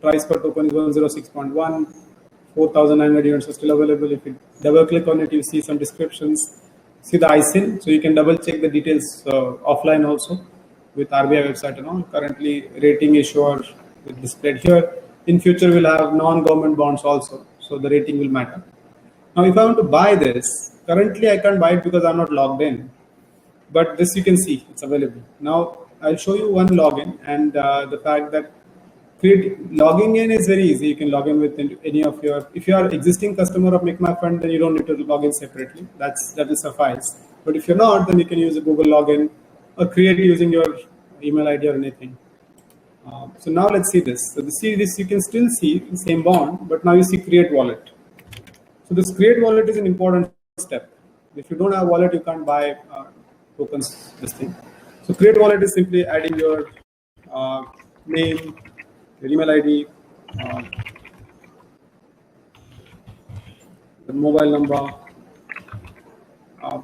price per token is 106.1. 4,900 units are still available. If you double click on it, you see some descriptions. See the ISIN, so you can double check the details offline also with RBI website and all. Currently, rating issuer is displayed here. In future, we'll have non-government bonds also, so the rating will matter. Now, if I want to buy this, currently I can't buy it because I'm not logged in. But this you can see, it's available. Now, I'll show you one login and the fact that logging in is very easy. You can log in with any of your, if you are existing customer of Make My Fund, then you don't need to log in separately. That will suffice. But if you're not, then you can use a Google login or create using your email ID or anything. So now let's see this. So see this, you can still see the same bond, but now you see create wallet. So this create wallet is an important step. If you don't have wallet, you can't buy tokens, this thing. So create wallet is simply adding your name, your email ID, the mobile number.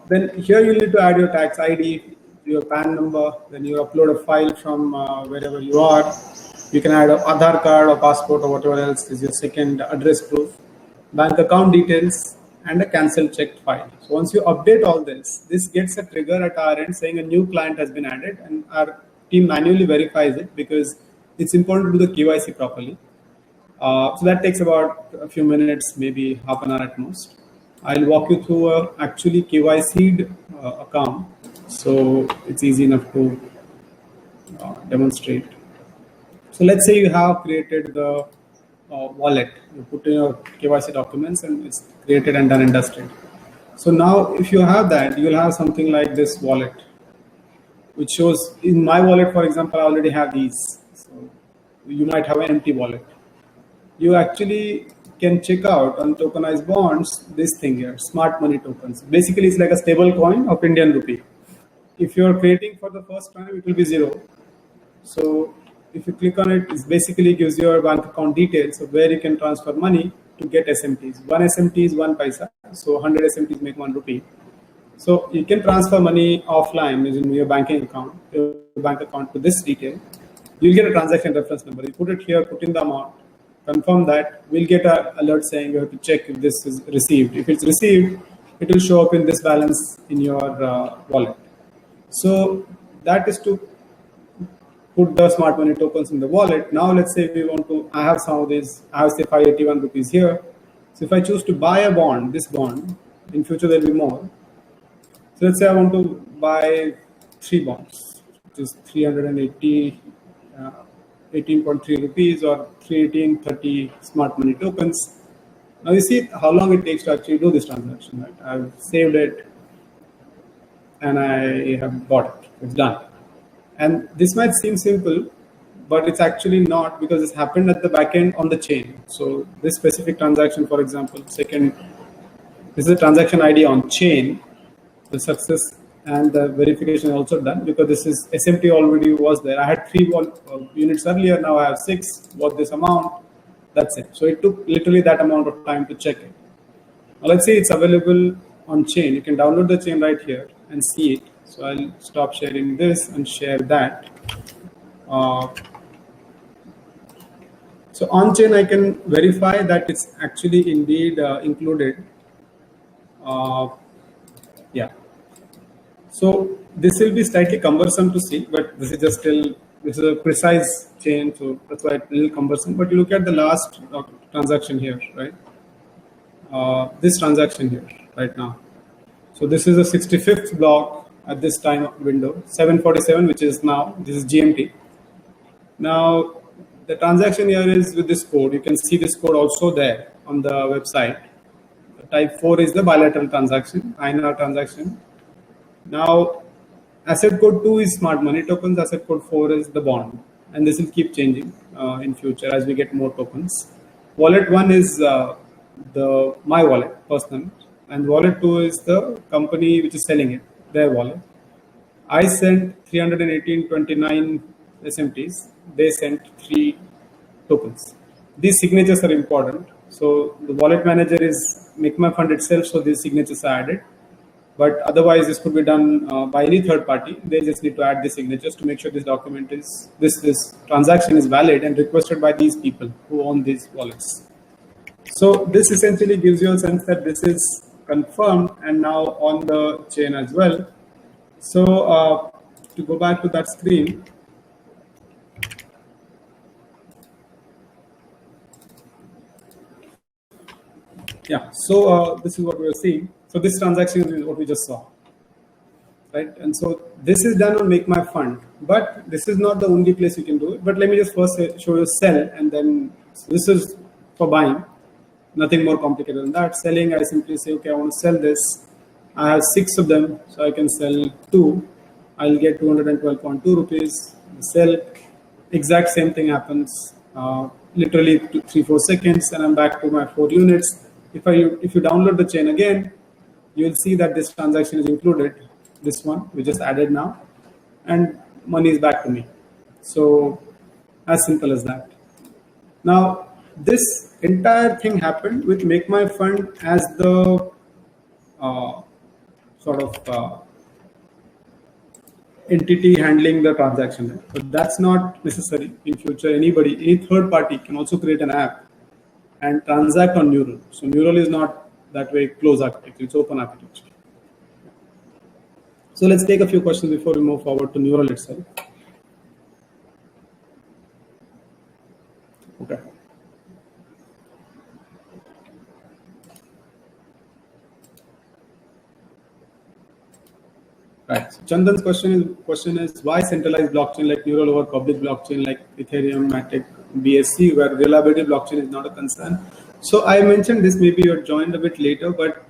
Then here you need to add your tax ID, your PAN number. Then you upload a file from wherever you are. You can add an Aadhaar card or passport or whatever else is your second address proof, bank account details, and a cancel check file. So once you update all this, this gets a trigger at our end saying a new client has been added, and our team manually verifies it because it's important to do the KYC properly. So that takes about a few minutes, maybe half an hour at most. I'll walk you through a actually KYC'd account, so it's easy enough to demonstrate. So let's say you have created the wallet. You put in your KYC documents and it's created and done and dusted. So now if you have that, you'll have something like this wallet, which shows in my wallet, for example, I already have these. So you might have an empty wallet. You actually can check out on tokenized bonds this thing here, smart money tokens. Basically, it's like a stable coin of Indian rupee. If you're creating for the first time, it will be 0. So if you click on it, it basically gives your bank account details of where you can transfer money to get SMTs. One SMT is 1 paisa. So 100 SMTs make 1 rupee. So you can transfer money offline using your banking account, your bank account to this detail. You'll get a transaction reference number. You put it here, put in the amount, confirm that. We'll get an alert saying you have to check if this is received. If it's received, it will show up in this balance in your wallet. So that is to put the smart money tokens in the wallet. Now let's say we want to, I have some of these, I have say 581 rupees here. So if I choose to buy a bond, this bond, in future there'll be more. So let's say I want to buy 3 bonds, which is 380, 18.3 rupees or 318.30 smart money tokens. Now you see how long it takes to actually do this transaction, right? I've saved it and I have bought it. It's done. And this might seem simple, but it's actually not, because it's happened at the back end on the chain. So this specific transaction, for example, second, this is a transaction ID on chain. The success and the verification also done, because this is SMT already was there. I had 3 units earlier, now I have 6. What this amount? That's it. So it took literally that amount of time to check it. Now let's say it's available on chain. You can download the chain right here and see it. So I'll stop sharing this and share that. So on chain, I can verify that it's actually indeed included. Yeah. So this will be slightly cumbersome to see, but this is just still, this is a precise chain, so that's why it's a little cumbersome. But you look at the last transaction here, right? This transaction here right now. So this is a 65th block at this time window, 7:47, which is now, this is GMT. Now the transaction here is with this code. You can see this code also there on the website. Type 4 is the bilateral transaction, INR transaction. Now, asset code 2 is smart money tokens, asset code 4 is the bond. And this will keep changing in future as we get more tokens. Wallet 1 is my wallet, personal. And wallet 2 is the company which is selling it, their wallet. I sent 318.29 SMTs. They sent 3 tokens. These signatures are important. So the wallet manager is MakeMyFund itself, so these signatures are added. But otherwise, this could be done by any third party. They just need to add the signatures to make sure this document is, this transaction is valid and requested by these people who own these wallets. So this essentially gives you a sense that this is confirmed and now on the chain as well. So to go back to that screen, yeah, so this is what we are seeing. So this transaction is what we just saw, right? And so this is done on MakeMyFund, but this is not the only place you can do it. But let me just first show you sell, and then this is for buying. Nothing more complicated than that. Selling, I simply say, okay, I want to sell this. I have 6 of them, so I can sell 2. I'll get 212.2 rupees. Sell, exact same thing happens. Literally 3-4 seconds, and I'm back to my 4 units. If you download the chain again, you'll see that this transaction is included. This one we just added now, and money is back to me. So as simple as that. Now this entire thing happened with MakeMyFund as the sort of entity handling the transaction. But that's not necessary. In future, any third party can also create an app and transact on Neural. So Neural is not that way closed architecture, it's open architecture. So let's take a few questions before we move forward to Neural itself. Okay. Right. So Chandan's question is why centralized blockchain like Neural over public blockchain like Ethereum, Matic, BSC, where reliability blockchain is not a concern. So I mentioned this, maybe you're joined a bit later, but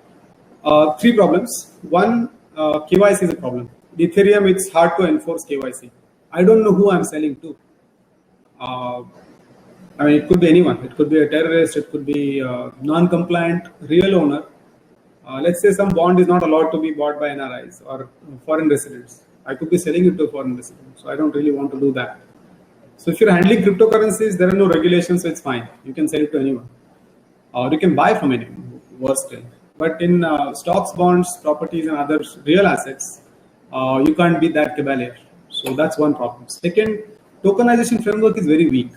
3 problems. One, KYC is a problem. Ethereum, it's hard to enforce KYC. I don't know who I'm selling to. I mean, it could be anyone. It could be a terrorist. It could be a non-compliant real owner. Let's say some bond is not allowed to be bought by NRIs or foreign residents. I could be selling it to a foreign resident. So I don't really want to do that. So if you're handling cryptocurrencies, there are no regulations, so it's fine. You can sell it to anyone. Or you can buy from anyone, worse still. But in stocks, bonds, properties, and other real assets, you can't be that cavalier. So that's one problem. Second, tokenization framework is very weak.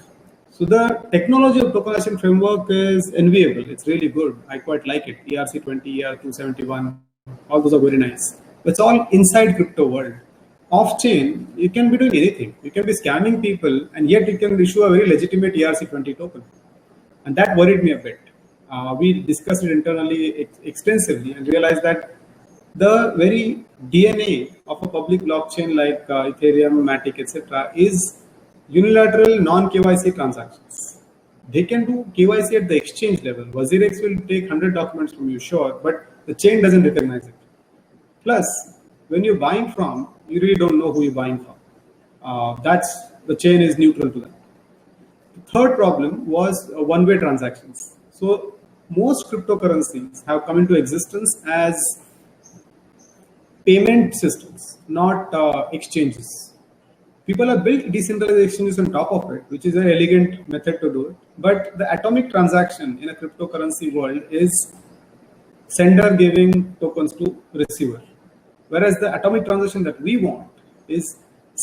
So the technology of tokenization framework is enviable. It's really good. I quite like it. ERC20, ER271, all those are very nice. It's all inside crypto world. Off-chain, you can be doing anything. You can be scamming people, and yet you can issue a very legitimate ERC20 token. And that worried me a bit. We discussed it internally extensively and realized that the very DNA of a public blockchain like Ethereum, Matic, etc. is unilateral non-KYC transactions. They can do KYC at the exchange level. WazirX will take 100 documents from you, sure, but the chain doesn't recognize it. Plus, when you're buying from, you really don't know who you're buying from. That's the chain is neutral to them. The third problem was one-way transactions. So most cryptocurrencies have come into existence as payment systems, not exchanges. People have built decentralized exchanges on top of it, which is an elegant method to do it. But the atomic transaction in a cryptocurrency world is sender giving tokens to receiver. Whereas the atomic transaction that we want is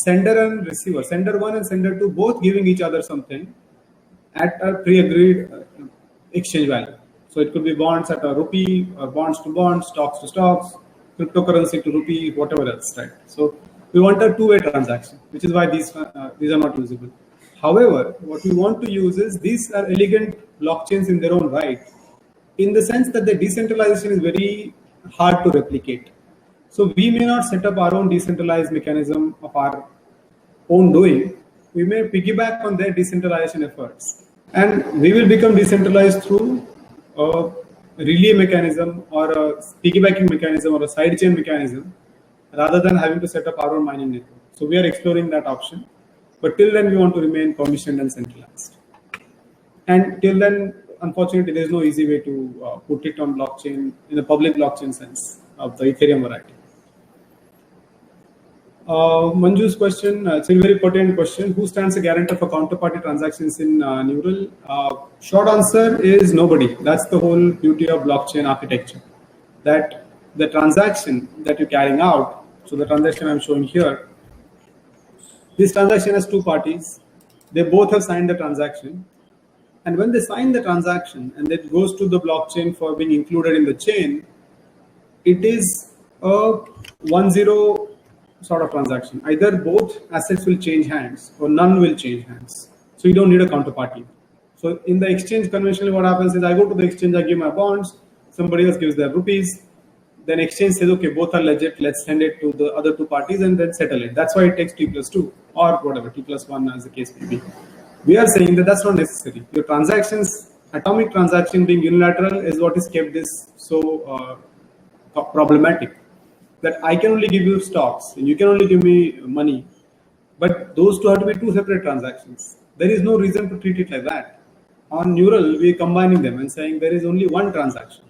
sender and receiver, sender 1 and sender 2, both giving each other something at a pre-agreed exchange value. So it could be bonds at a rupee, or bonds to bonds, stocks to stocks, cryptocurrency to rupee, whatever else, right? So we want a two-way transaction, which is why these are not usable. However, what we want to use is these are elegant blockchains in their own right, in the sense that the decentralization is very hard to replicate. So we may not set up our own decentralized mechanism of our own doing. We may piggyback on their decentralization efforts, and we will become decentralized through a relay mechanism or a piggybacking mechanism or a sidechain mechanism, rather than having to set up our own mining network. So we are exploring that option, but till then we want to remain permissioned and centralized. And till then, unfortunately, there is no easy way to put it on blockchain in a public blockchain sense of the Ethereum variety. Manju's question, it's a very pertinent question. Who stands a guarantor for counterparty transactions in Neural? Short answer is nobody. That's the whole beauty of blockchain architecture. That the transaction that you're carrying out, so the transaction I'm showing here, this transaction has two parties. They both have signed the transaction. And when they sign the transaction and it goes to the blockchain for being included in the chain, it is a 1-0 sort of transaction. Either both assets will change hands or none will change hands. So you don't need a counterparty. So in the exchange, conventionally what happens is I go to the exchange, I give my bonds, somebody else gives their rupees, then exchange says, okay, both are legit, let's send it to the other two parties and then settle it. That's why it takes T+2 or whatever, T+1 as the case may be. We are saying that that's not necessary. Your transactions, atomic transaction being unilateral is what has kept this so problematic. That I can only give you stocks and you can only give me money, but those two have to be two separate transactions. There is no reason to treat it like that. On Neural, we are combining them and saying there is only one transaction.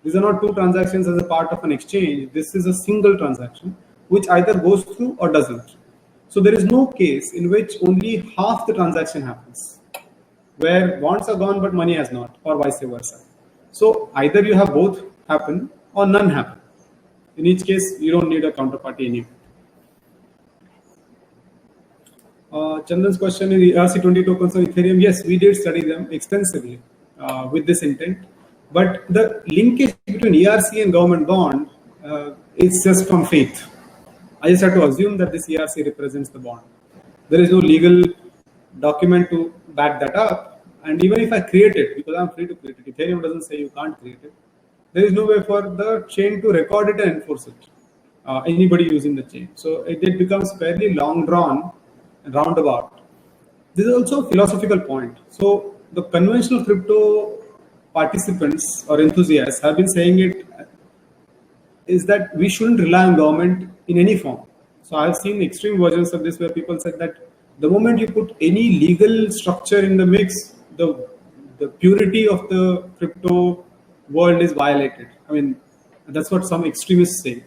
These are not two transactions as a part of an exchange. This is a single transaction which either goes through or doesn't. So there is no case in which only half the transaction happens, where bonds are gone but money has not, or vice versa. So either you have both happen or none happen. In each case, you don't need a counterparty anymore. Chandan's question is ERC20 tokens on Ethereum. Yes, we did study them extensively with this intent. But the linkage between ERC and government bond is just from faith. I just have to assume that this ERC represents the bond. There is no legal document to back that up. And even if I create it, because I'm free to create it, Ethereum doesn't say you can't create it. There is no way for the chain to record it and enforce it. Anybody using the chain. So it becomes fairly long drawn and roundabout. This is also a philosophical point. So the conventional crypto participants or enthusiasts have been saying it is that we shouldn't rely on government in any form. So I've seen extreme versions of this where people said that the moment you put any legal structure in the mix, the purity of the crypto world is violated. I mean, that's what some extremists say,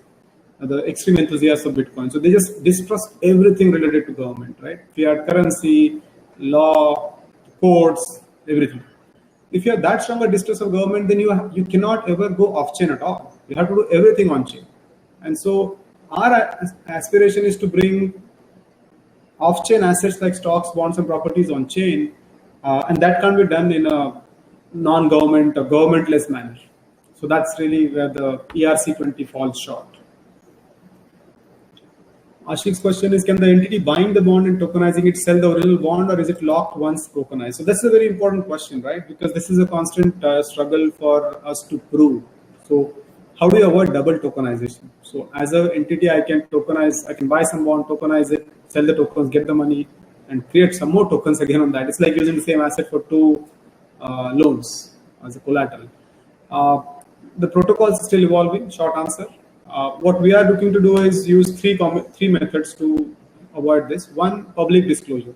the extreme enthusiasts of Bitcoin. So they just distrust everything related to government, right? Fiat currency, law, courts, everything. If you have that strong a distrust of government, then you cannot ever go off-chain at all. You have to do everything on-chain. And so our aspiration is to bring off-chain assets like stocks, bonds, and properties on-chain, and that can't be done in a non-government or governmentless manner. So that's really where the ERC20 falls short. Ashik's question is, can the entity buying the bond and tokenizing it sell the original bond, or is it locked once tokenized? So that's a very important question, right? Because this is a constant struggle for us to prove. So how do you avoid double tokenization? So as an entity, I can tokenize, I can buy some bond, tokenize it, sell the tokens, get the money, and create some more tokens again on that. It's like using the same asset for two loans as a collateral. The protocol is still evolving, short answer. What we are looking to do is use three methods to avoid this. One, public disclosure.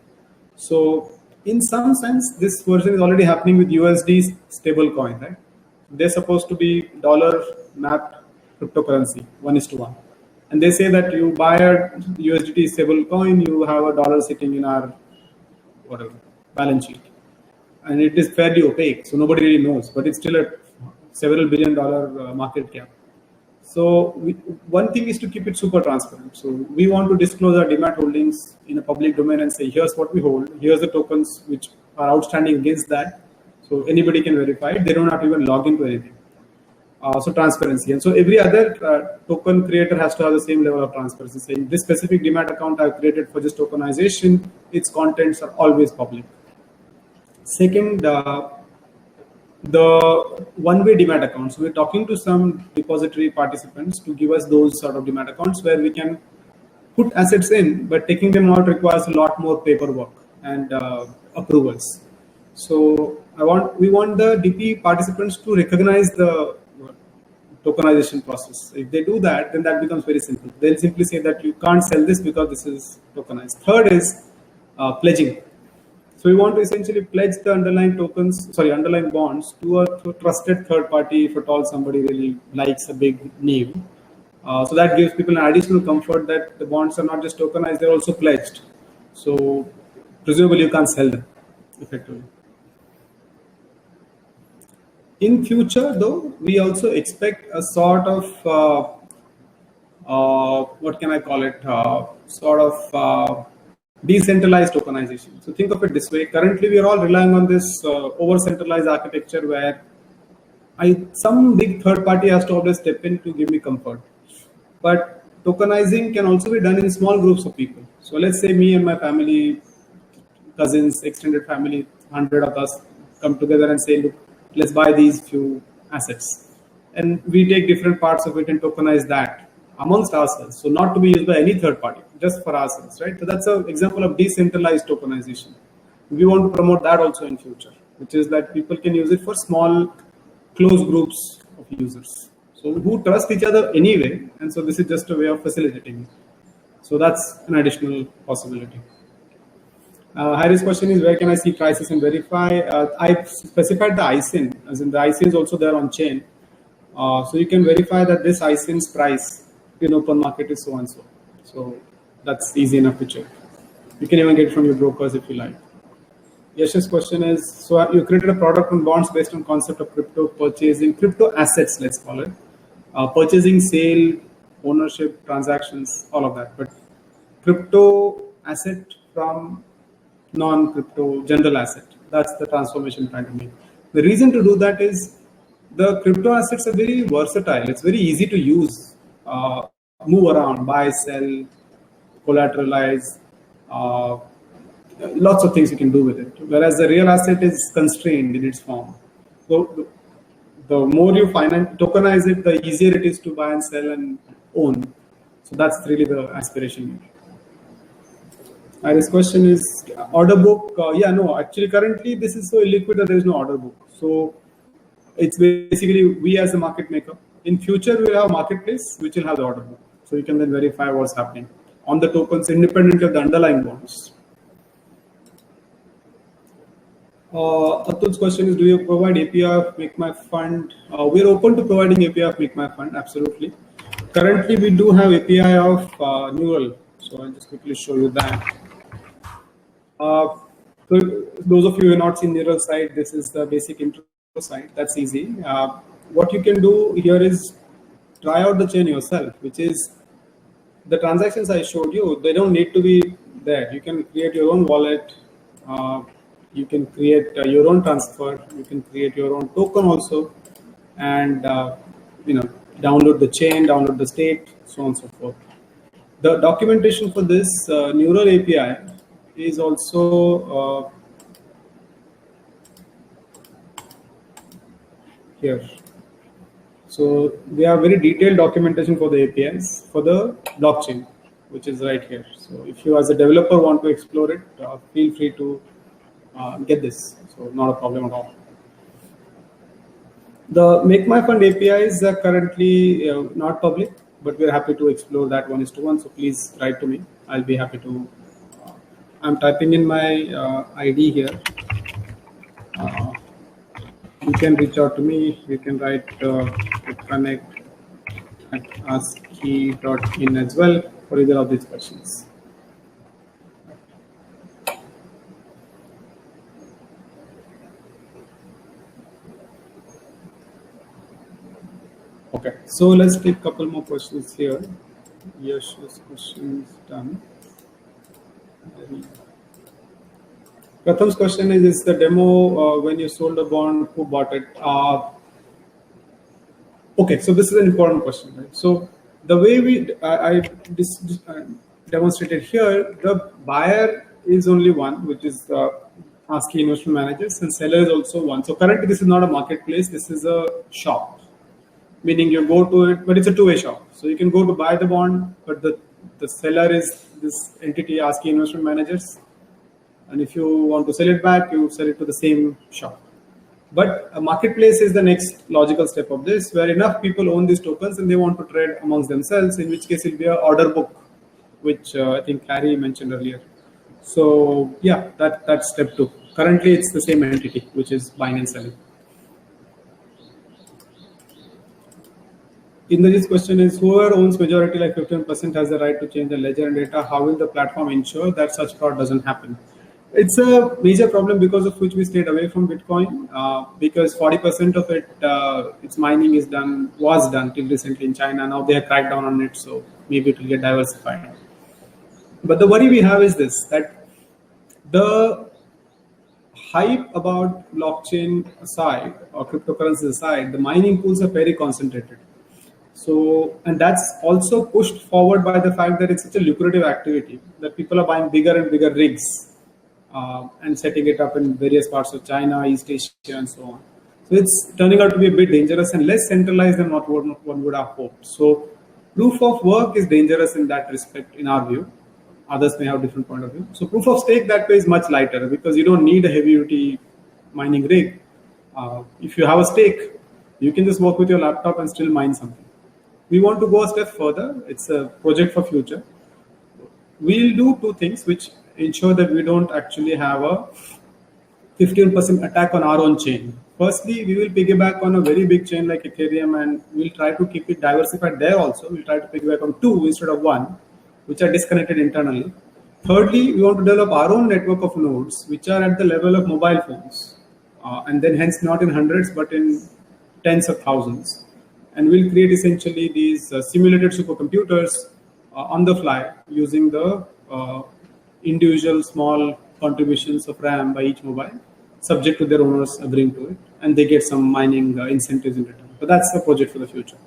So in some sense, this version is already happening with USD stablecoin, right? They're supposed to be dollar mapped cryptocurrency, 1:1. And they say that you buy a USDT stablecoin, you have a dollar sitting in our whatever balance sheet. And it is fairly opaque, so nobody really knows, but it's still a several $billion market cap. So one thing is to keep it super transparent. So we want to disclose our demat holdings in a public domain and say, here's what we hold, here's the tokens which are outstanding against that. So anybody can verify it. They don't have to even log into anything. So transparency. And so every other token creator has to have the same level of transparency, saying this specific demat account I've created for this tokenization, its contents are always public. Second, the one-way demat accounts. We're talking to some depository participants to give us those sort of demat accounts where we can put assets in, but taking them out requires a lot more paperwork and approvals. So we want the DP participants to recognize the tokenization process. If they do that, then that becomes very simple. They'll simply say that you can't sell this because this is tokenized. Third is pledging. So we want to essentially pledge the underlying bonds to a trusted third party if at all somebody really likes a big name. So that gives people an additional comfort that the bonds are not just tokenized, they're also pledged. So presumably you can't sell them effectively. In future, though, we also expect a sort of, what can I call it, decentralized tokenization. So think of it this way. Currently, we are all relying on this over-centralized architecture where some big third party has to always step in to give me comfort. But tokenizing can also be done in small groups of people. So let's say me and my family, cousins, extended family, 100 of us come together and say, look, let's buy these few assets. And we take different parts of it and tokenize that amongst ourselves. So not to be used by any third party, just for ourselves, right? So that's an example of decentralized tokenization. We want to promote that also in future, which is that people can use it for small, close groups of users. So who trust each other anyway. And so this is just a way of facilitating it. So that's an additional possibility. Harry's question is, where can I see prices and verify? I specified the ISIN, as in the ISIN is also there on chain. So you can verify that this ISIN's price in open market is so and so. So that's easy enough to check. You can even get it from your brokers if you like. Yash's question is, so you created a product on bonds based on concept of crypto purchasing, crypto assets, let's call it. Purchasing, sale, ownership, transactions, all of that. But crypto asset from non-crypto general asset. That's the transformation we're trying to make. The reason to do that is the crypto assets are very versatile. It's very easy to use, move around, buy, sell, collateralize, lots of things you can do with it. Whereas the real asset is constrained in its form. So the more you tokenize it, the easier it is to buy and sell and own. So that's really the aspiration. This question is order book. Actually currently this is so illiquid that there is no order book. So it's basically we as a market maker. In future, we will have a marketplace which will have the order book. So you can then verify what's happening on the tokens independent of the underlying bonds. Atul's question is, do you provide API of Make My Fund? We're open to providing API of Make My Fund, absolutely. Currently, we do have API of Neural. So I'll just quickly show you that. So those of you who have not seen Neural site, this is the basic intro site. That's easy. What you can do here is try out the chain yourself, which is the transactions I showed you. They don't need to be there. You can create your own wallet. You can create your own transfer. You can create your own token also, and download the chain, download the state, so on and so forth. The documentation for this Neural API is also here. So we have very detailed documentation for the APIs for the blockchain, which is right here. So if you as a developer want to explore it, feel free to get this. So not a problem at all. The Make My Fund APIs are currently not public, but we're happy to explore that 1:1. So please write to me. I'll be happy to. I'm typing in my ID here. You can reach out to me. You can write connect@ascii.in as well for either of these questions. Okay, so let's take a couple more questions here. Yash's question is done. Pratham's question is the demo when you sold a bond, who bought it? Okay, so this is an important question, right? So the way I demonstrated here, the buyer is only one, which is ASCII Investment Managers, and seller is also one. So currently this is not a marketplace, this is a shop. Meaning you go to it, but it's a two-way shop. So you can go to buy the bond, but the seller is this entity, ASCII Investment Managers. And if you want to sell it back, you sell it to the same shop. But a marketplace is the next logical step of this, where enough people own these tokens and they want to trade amongst themselves, in which case it will be an order book, which I think Harry mentioned earlier. So yeah, that's step 2. Currently, it's the same entity, which is buying and selling. Indrajit's question is, whoever owns majority like 15% has the right to change the ledger and data. How will the platform ensure that such fraud doesn't happen? It's a major problem because of which we stayed away from Bitcoin, because 40% of it, its mining was done till recently in China. Now they have cracked down on it, so maybe it will get diversified. But the worry we have is this, that the hype about blockchain aside, or cryptocurrencies aside, the mining pools are very concentrated. So, and that's also pushed forward by the fact that it's such a lucrative activity that people are buying bigger and bigger rigs and setting it up in various parts of China, East Asia, and so on. So it's turning out to be a bit dangerous and less centralized than what one would have hoped. So proof of work is dangerous in that respect, in our view. Others may have a different point of view. So proof of stake that way is much lighter because you don't need a heavy duty mining rig. If you have a stake, you can just work with your laptop and still mine something. We want to go a step further. It's a project for future. We'll do two things which ensure that we don't actually have a 15% attack on our own chain. Firstly, we will piggyback on a very big chain like Ethereum, and we'll try to keep it diversified there also. We'll try to piggyback on 2 instead of 1, which are disconnected internally. Thirdly, we want to develop our own network of nodes, which are at the level of mobile phones, and then hence not in hundreds, but in tens of thousands. And we'll create essentially these simulated supercomputers on the fly using the individual small contributions of RAM by each mobile, subject to their owners agreeing to it, and they get some mining incentives in return. But that's the project for the future.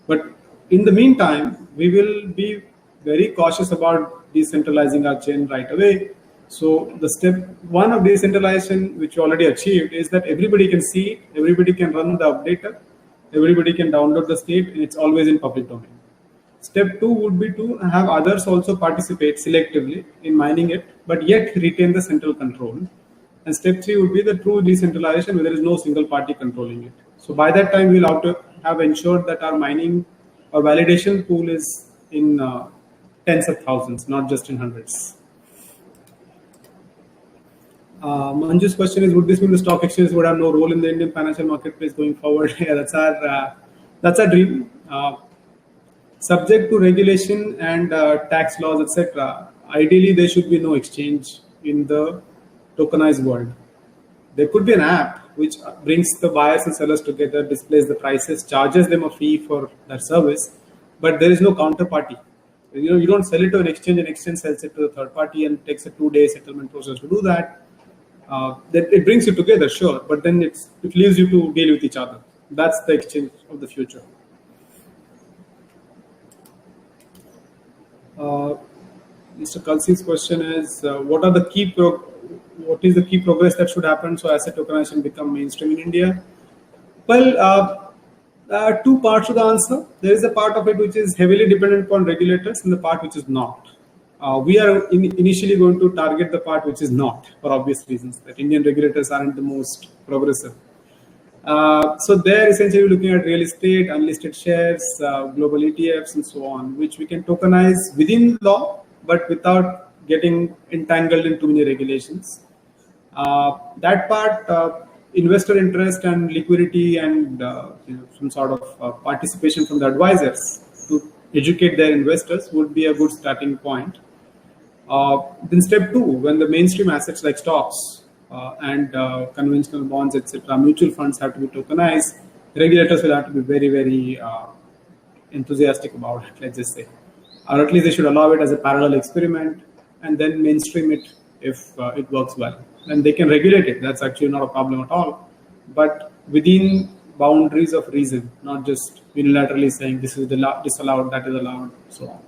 But in the meantime, we will be very cautious about decentralizing our chain right away. So the step 1 of decentralization, which we already achieved, is that everybody can see it, everybody can run the updater, everybody can download the state, and it's always in public domain. Step 2 would be to have others also participate selectively in mining it, but yet retain the central control. And step 3 would be the true decentralization where there is no single party controlling it. So by that time, we'll have ensured that our mining or validation pool is in tens of thousands, not just in hundreds. Manju's question is, would this mean the stock exchange would have no role in the Indian financial marketplace going forward? Yeah, that's our dream. Subject to regulation and tax laws, etc. Ideally, there should be no exchange in the tokenized world. There could be an app which brings the buyers and sellers together, displays the prices, charges them a fee for their service, but there is no counterparty. You don't sell it to an exchange, and exchange sells it to the third party, and it takes a 2-day settlement process to do that. It brings you together, sure, but then it leaves you to deal with each other. That's the exchange of the future. Mr. Kalsi's question is, what is the key progress that should happen so asset tokenization become mainstream in India? Well, 2 parts to the answer. There is a part of it which is heavily dependent upon regulators and the part which is not. We are initially going to target the part which is not, for obvious reasons, that Indian regulators aren't the most progressive. So they're essentially looking at real estate, unlisted shares, global ETFs, and so on, which we can tokenize within law, but without getting entangled in too many regulations. That part, investor interest and liquidity and some sort of participation from the advisors to educate their investors would be a good starting point. Then step two, when the mainstream assets like stocks and conventional bonds, etc., mutual funds have to be tokenized, regulators will have to be very, very enthusiastic about it, let's just say. Or at least they should allow it as a parallel experiment and then mainstream it if it works well. And they can regulate it. That's actually not a problem at all. But within boundaries of reason, not just unilaterally saying this is disallowed, that is allowed, so on.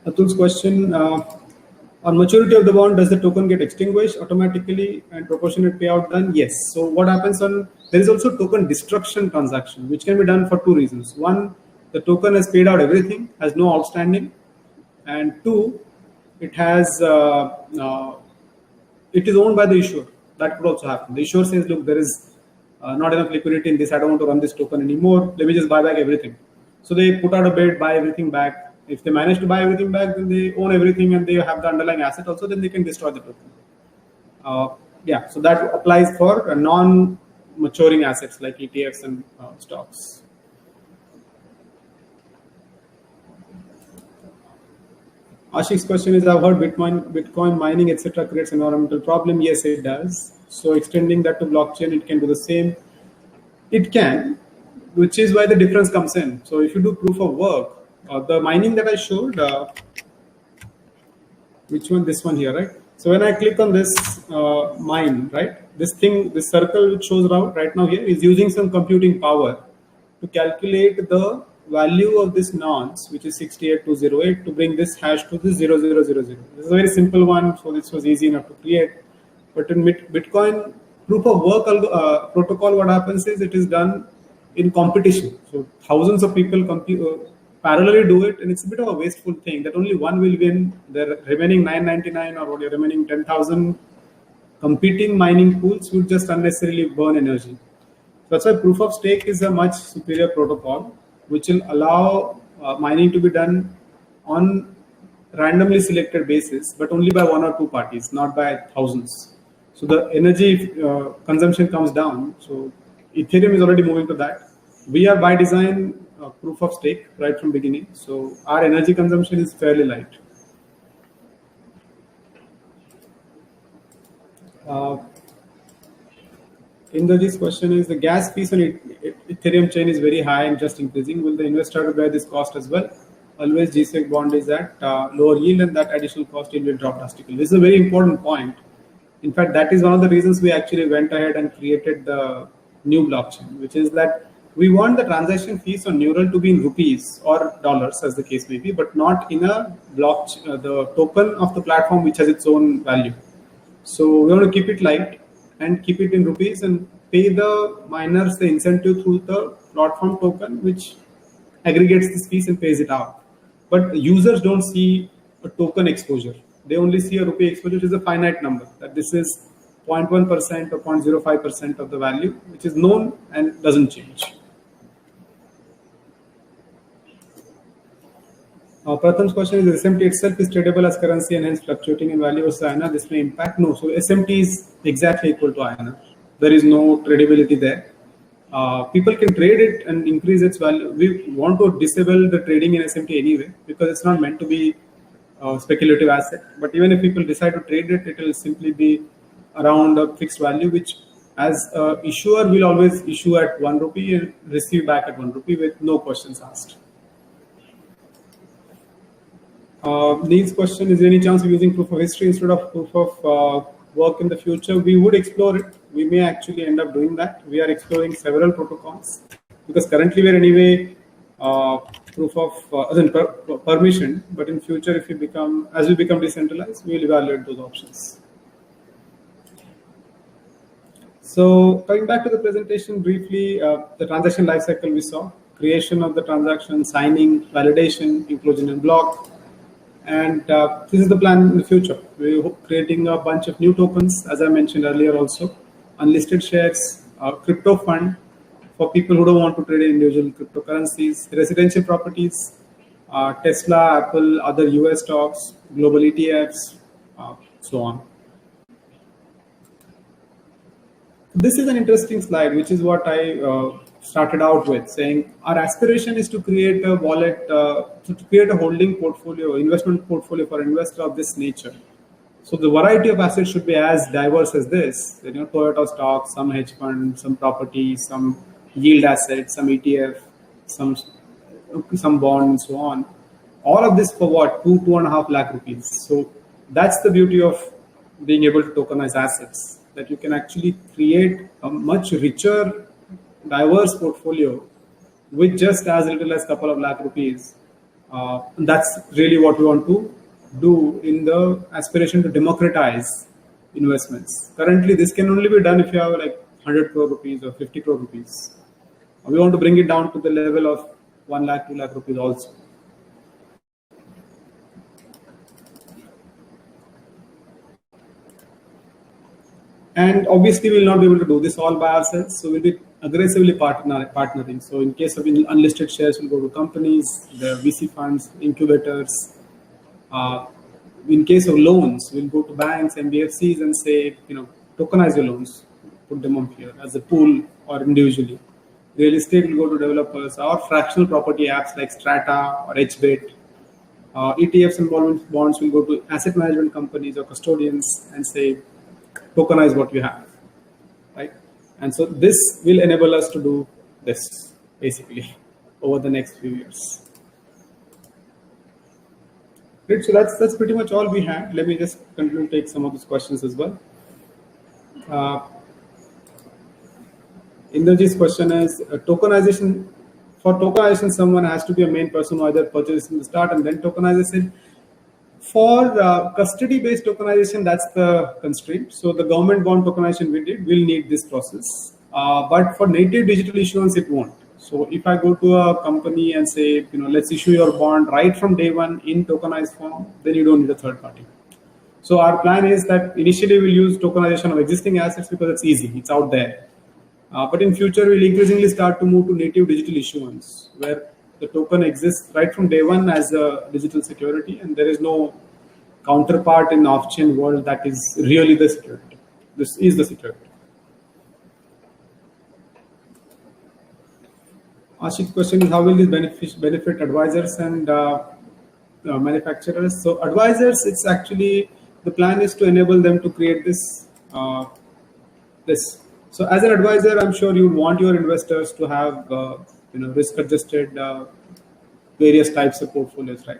Atul's question, on maturity of the bond, does the token get extinguished automatically and proportionate payout done? Yes. So what happens on, there is also token destruction transaction, which can be done for two reasons. One, the token has paid out everything, has no outstanding. And two, it has, it is owned by the issuer. That could also happen. The issuer says, look, there is not enough liquidity in this. I don't want to run this token anymore. Let me just buy back everything. So they put out a bid, buy everything back. If they manage to buy everything back, then they own everything and they have the underlying asset also, then they can destroy the token. Yeah, so that applies for non-maturing assets like ETFs and stocks. Ashik's question is, I've heard Bitcoin mining, etc. creates environmental problem. Yes, it does. So extending that to blockchain, it can do the same. It can, which is why the difference comes in. So if you do proof of work, the mining that I showed, which one? This one here, right? So when I click on this mine, right? This thing, this circle which shows right now here is using some computing power to calculate the value of this nonce, which is 68208, to bring this hash to the 0000. This is a very simple one, so this was easy enough to create. But in Bitcoin proof of work protocol, what happens is it is done in competition. So thousands of people parallelly do it, and it's a bit of a wasteful thing that only one will win. The remaining 999 or what, remaining 10,000 competing mining pools would just unnecessarily burn energy. That's why proof of stake is a much superior protocol, which will allow mining to be done on randomly selected basis, but only by one or two parties, not by thousands. So the energy consumption comes down. So Ethereum is already moving to that. We are by design proof of stake right from beginning. So our energy consumption is fairly light. Indrajit's question is, the gas fees on Ethereum chain is very high and just increasing. Will the investor have to bear this cost as well? Always GSEC bond is at lower yield and that additional cost will drop drastically. This is a very important point. In fact, that is one of the reasons we actually went ahead and created the new blockchain, which is that we want the transaction fees on Neural to be in rupees or dollars, as the case may be, but not in a blockchain, the token of the platform which has its own value. So we want to keep it light and keep it in rupees and pay the miners the incentive through the platform token, which aggregates these fees and pays it out. But users don't see a token exposure. They only see a rupee exposure, which is a finite number, that this is 0.1% or 0.05% of the value, which is known and doesn't change. Pratham's question is, SMT itself is tradable as currency and hence fluctuating in value versus INR. This may impact. No, so SMT is exactly equal to INR. There is no tradability there. People can trade it and increase its value. We want to disable the trading in SMT anyway, because it's not meant to be a speculative asset. But even if people decide to trade it, it will simply be around a fixed value, which as an issuer will always issue at 1 rupee and receive back at 1 rupee with no questions asked. Neil's question, is there any chance of using proof of history instead of proof of work in the future? We would explore it. We may actually end up doing that. We are exploring several protocols because currently we're anyway proof of permission, but in future, if we become, as we become decentralized, we will evaluate those options. So coming back to the presentation briefly, the transaction lifecycle we saw, creation of the transaction, signing, validation, inclusion in block. And this is the plan in the future. We're creating a bunch of new tokens, as I mentioned earlier also, unlisted shares, crypto fund for people who don't want to trade in individual cryptocurrencies, residential properties, Tesla, Apple, other US stocks, global ETFs, so on. This is an interesting slide, which is what I started out with, saying our aspiration is to create a wallet, to create a holding portfolio, investment portfolio for investor of this nature. So the variety of assets should be as diverse as this. Toyota stocks, some hedge fund, some property, some yield assets, some ETF, some bond, and so on. All of this for what? 2.5 lakh rupees. So that's the beauty of being able to tokenize assets, that you can actually create a much richer, diverse portfolio with just as little as couple of lakh rupees. And that's really what we want to do in the aspiration to democratize investments. Currently, this can only be done if you have like 100 crore rupees or 50 crore rupees. We want to bring it down to the level of 1 lakh, 2 lakh rupees also. And obviously, we'll not be able to do this all by ourselves. So we'll be aggressively partnering. So in case of unlisted shares, we'll go to companies, the VC funds, incubators. In case of loans, we'll go to banks, NBFCs, and say, tokenize your loans, put them on here as a pool or individually. Real estate will go to developers, or fractional property apps like Strata or HBIT. ETFs and bonds will go to asset management companies or custodians and say, tokenize what you have, right? And so this will enable us to do this basically over the next few years. Great, so that's pretty much all we had. Let me just continue to take some of these questions as well. Indrajit's question is tokenization. For tokenization, someone has to be a main person who either purchases in the start and then tokenizes it. For custody-based tokenization, that's the constraint. So the government bond tokenization we did will need this process. But for native digital issuance, it won't. So if I go to a company and say, let's issue your bond right from day one in tokenized form, then you don't need a third party. So our plan is that initially we'll use tokenization of existing assets because it's easy, it's out there. But in future, we'll increasingly start to move to native digital issuance, where the token exists right from day one as a digital security, and there is no counterpart in the off-chain world that is really the security. This is the security. Ashik's question is, how will this benefit advisors and manufacturers? So advisors, it's actually, the plan is to enable them to create this. So as an advisor, I'm sure you want your investors to have risk-adjusted various types of portfolios, right?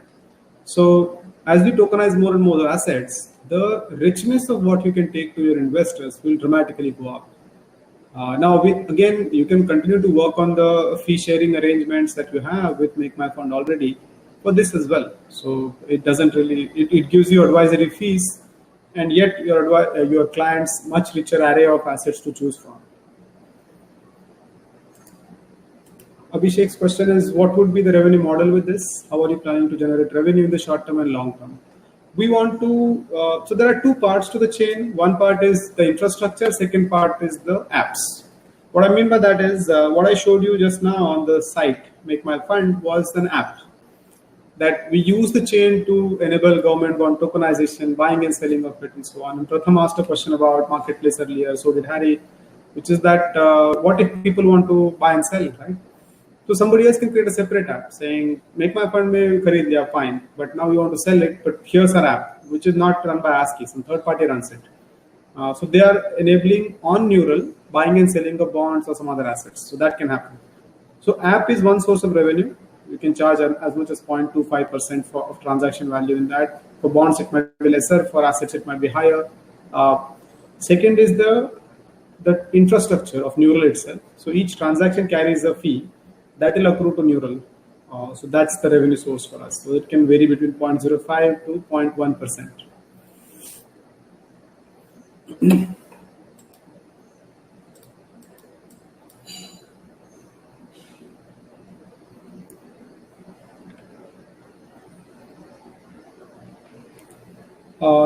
So as we tokenize more and more assets, the richness of what you can take to your investors will dramatically go up. Now, again, you can continue to work on the fee sharing arrangements that you have with Make My Fund already for this as well. So it doesn't really, it gives you advisory fees, and yet your clients much richer array of assets to choose from. Abhishek's question is, what would be the revenue model with this? How are you planning to generate revenue in the short term and long term? We want to, so there are two parts to the chain. One part is the infrastructure, second part is the apps. What I mean by that is, what I showed you just now on the site, Make My Fund, was an app that we use the chain to enable government bond tokenization, buying and selling of it, and so on. And Pratham asked a question about marketplace earlier, so did Harry, which is that what if people want to buy and sell, right? So somebody else can create a separate app saying, Make My Fund mein khareed liya, fine, but now you want to sell it, but here's our app, which is not run by ASCII, some third party runs it. So they are enabling on Neural buying and selling of bonds or some other assets. So that can happen. So app is one source of revenue. You can charge as much as 0.25% of transaction value in that. For bonds, it might be lesser. For assets, it might be higher. Second is the infrastructure of Neural itself. So each transaction carries a fee that will accrue to Neural. So that's the revenue source for us. So it can vary between 0.05 to 0.1%.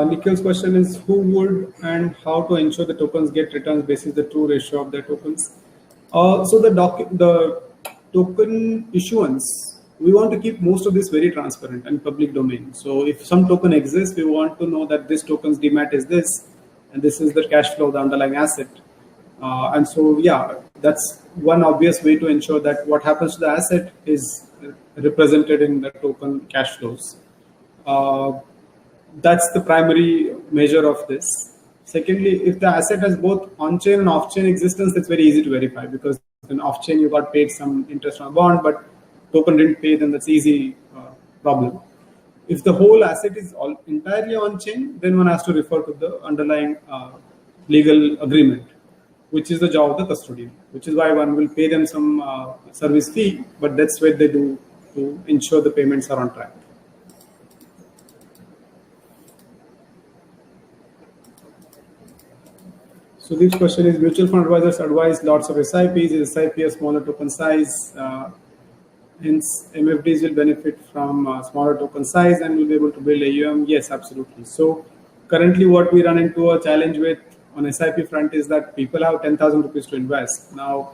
Nikhil's question is, who would and how to ensure the tokens get returns basis the true ratio of their tokens? So the token issuance we want to keep most of this very transparent and public domain. So if some token exists, we want to know that this token's demat is this, and this is the cash flow, the underlying asset. And so, yeah, that's one obvious way to ensure that what happens to the asset is represented in the token cash flows. That's the primary measure of this. Secondly, if the asset has both on-chain and off-chain existence, that's very easy to verify, because in off-chain you got paid some interest on a bond, but token didn't pay, then that's easy problem. If the whole asset is entirely on-chain, then one has to refer to the underlying legal agreement, which is the job of the custodian, which is why one will pay them some service fee, but that's what they do to ensure the payments are on track. So this question is, mutual fund advisors advise lots of SIPs. Is SIP a smaller token size? Hence, MFDs will benefit from smaller token size and will be able to build AUM. Yes, absolutely. So currently what we run into a challenge with on SIP front is that people have 10,000 rupees to invest. Now,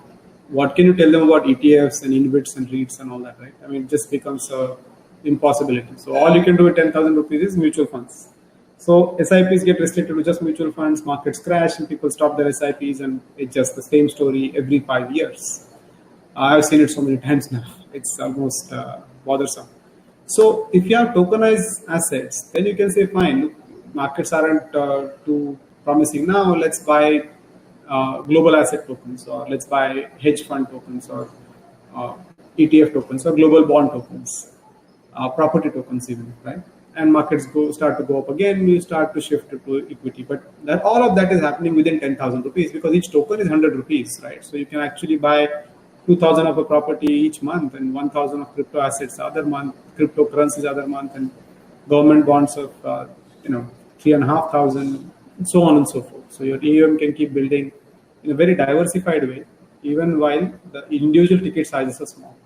what can you tell them about ETFs and InvITs and REITs and all that, right? I mean, it just becomes a impossibility. So all you can do with 10,000 rupees is mutual funds. So SIPs get restricted to just mutual funds, markets crash, and people stop their SIPs, and it's just the same story every 5 years. I've seen it so many times now. It's almost bothersome. So if you have tokenized assets, then you can say, fine, look, markets aren't too promising now. Let's buy global asset tokens, or let's buy hedge fund tokens, or ETF tokens, or global bond tokens, property tokens even, right? And markets start to go up again, you start to shift to equity. But all of that is happening within 10,000 rupees, because each token is 100 rupees, right? So you can actually buy 2,000 of a property each month, and 1,000 of crypto assets other month, cryptocurrencies other month, and government bonds of 3,500, and so on and so forth. So your AUM can keep building in a very diversified way, even while the individual ticket sizes are small.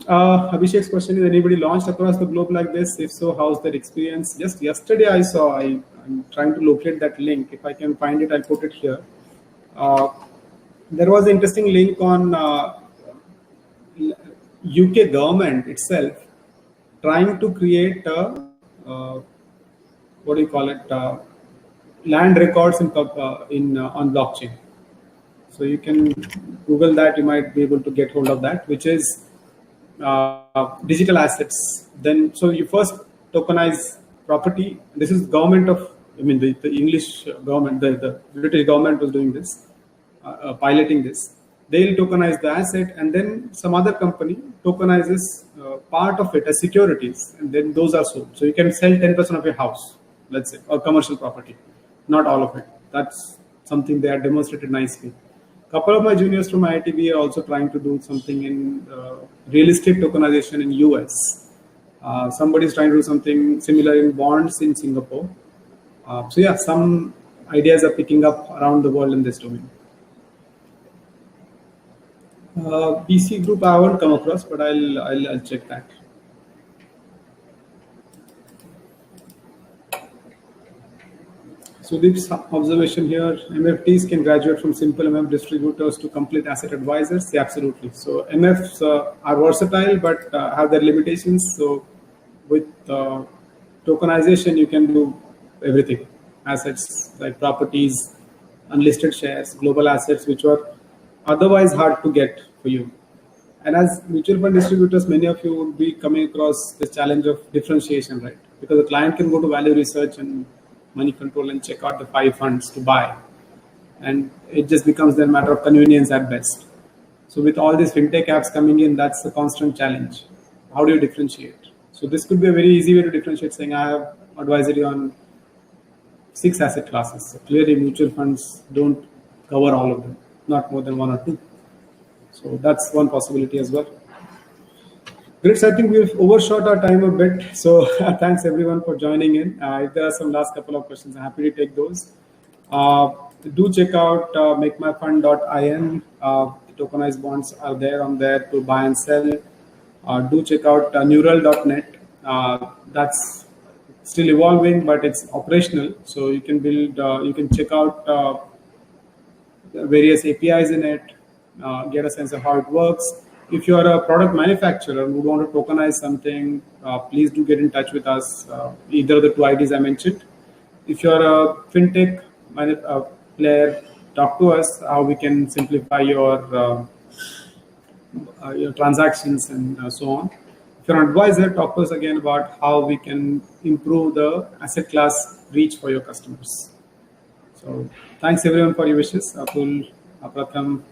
Abhishek's question is, anybody launched across the globe like this? If so, how's that experience? Just yesterday I saw, I'm trying to locate that link. If I can find it, I'll put it here. There was an interesting link on UK government itself trying to create land records on blockchain. So you can Google that. You might be able to get hold of that, which is digital assets. Then, so you first tokenize property. This is government of, the English government, the British government was doing this, piloting this. They'll tokenize the asset, and then some other company tokenizes part of it as securities, and then those are sold. So you can sell 10% of your house, let's say, or commercial property, not all of it. That's something they have demonstrated nicely. Couple of my juniors from IITB are also trying to do something in real estate tokenization in US. Somebody's trying to do something similar in bonds in Singapore. So yeah, some ideas are picking up around the world in this domain. BC group I haven't come across, but I'll check that. So this observation here, MFTs can graduate from simple MF distributors to complete asset advisors. Yeah, absolutely. So MFs are versatile, but have their limitations. So with tokenization, you can do everything. Assets like properties, unlisted shares, global assets, which were otherwise hard to get for you. And as mutual fund distributors, many of you would be coming across the challenge of differentiation, right? Because the client can go to value research and money control and check out the 5 funds to buy, and it just becomes a matter of convenience at best. So with all these fintech apps coming in, that's a constant challenge. How do you differentiate? So this could be a very easy way to differentiate, saying I have advisory on 6 asset classes. So clearly mutual funds don't cover all of them, not more than 1 or 2. So that's one possibility as well. Great. So I think we've overshot our time a bit. So thanks everyone for joining in. If there are some last couple of questions, I'm happy to take those. Do check out makemyfund.in. Tokenized bonds are there to buy and sell. Do check out neural.net. That's still evolving, but it's operational. So you can build, you can check out various APIs in it, get a sense of how it works. If you are a product manufacturer who want to tokenize something, please do get in touch with us. Either of the two IDs I mentioned. If you are a fintech player, talk to us how we can simplify your transactions and so on. If you're an advisor, talk to us again about how we can improve the asset class reach for your customers. So thanks everyone for your wishes. Atul, Pratham,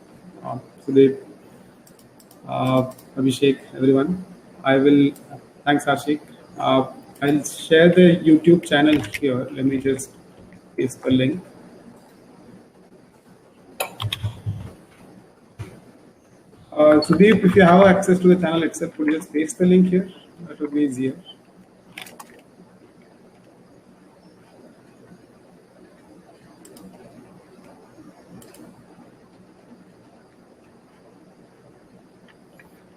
Sudeep, Abhishek, everyone. I will, thanks Ashik. I'll share the YouTube channel here. Let me just paste the link. Sudeep, if you have access to the channel itself, could you just paste the link here? That would be easier.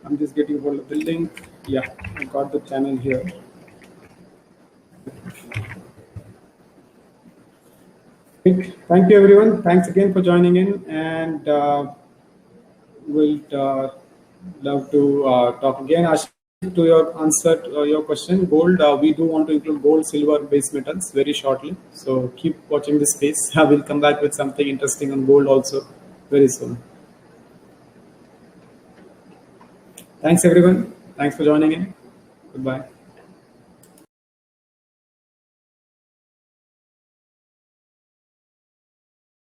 I'm just getting hold of the link. Yeah, I got the channel here. Thank you, everyone. Thanks again for joining in, and we'll love to talk again. Ashik, to your answer to your question, gold, we do want to include gold, silver, base metals very shortly. So keep watching this space. I will come back with something interesting on gold also very soon. Thanks, everyone. Thanks for joining in. Goodbye.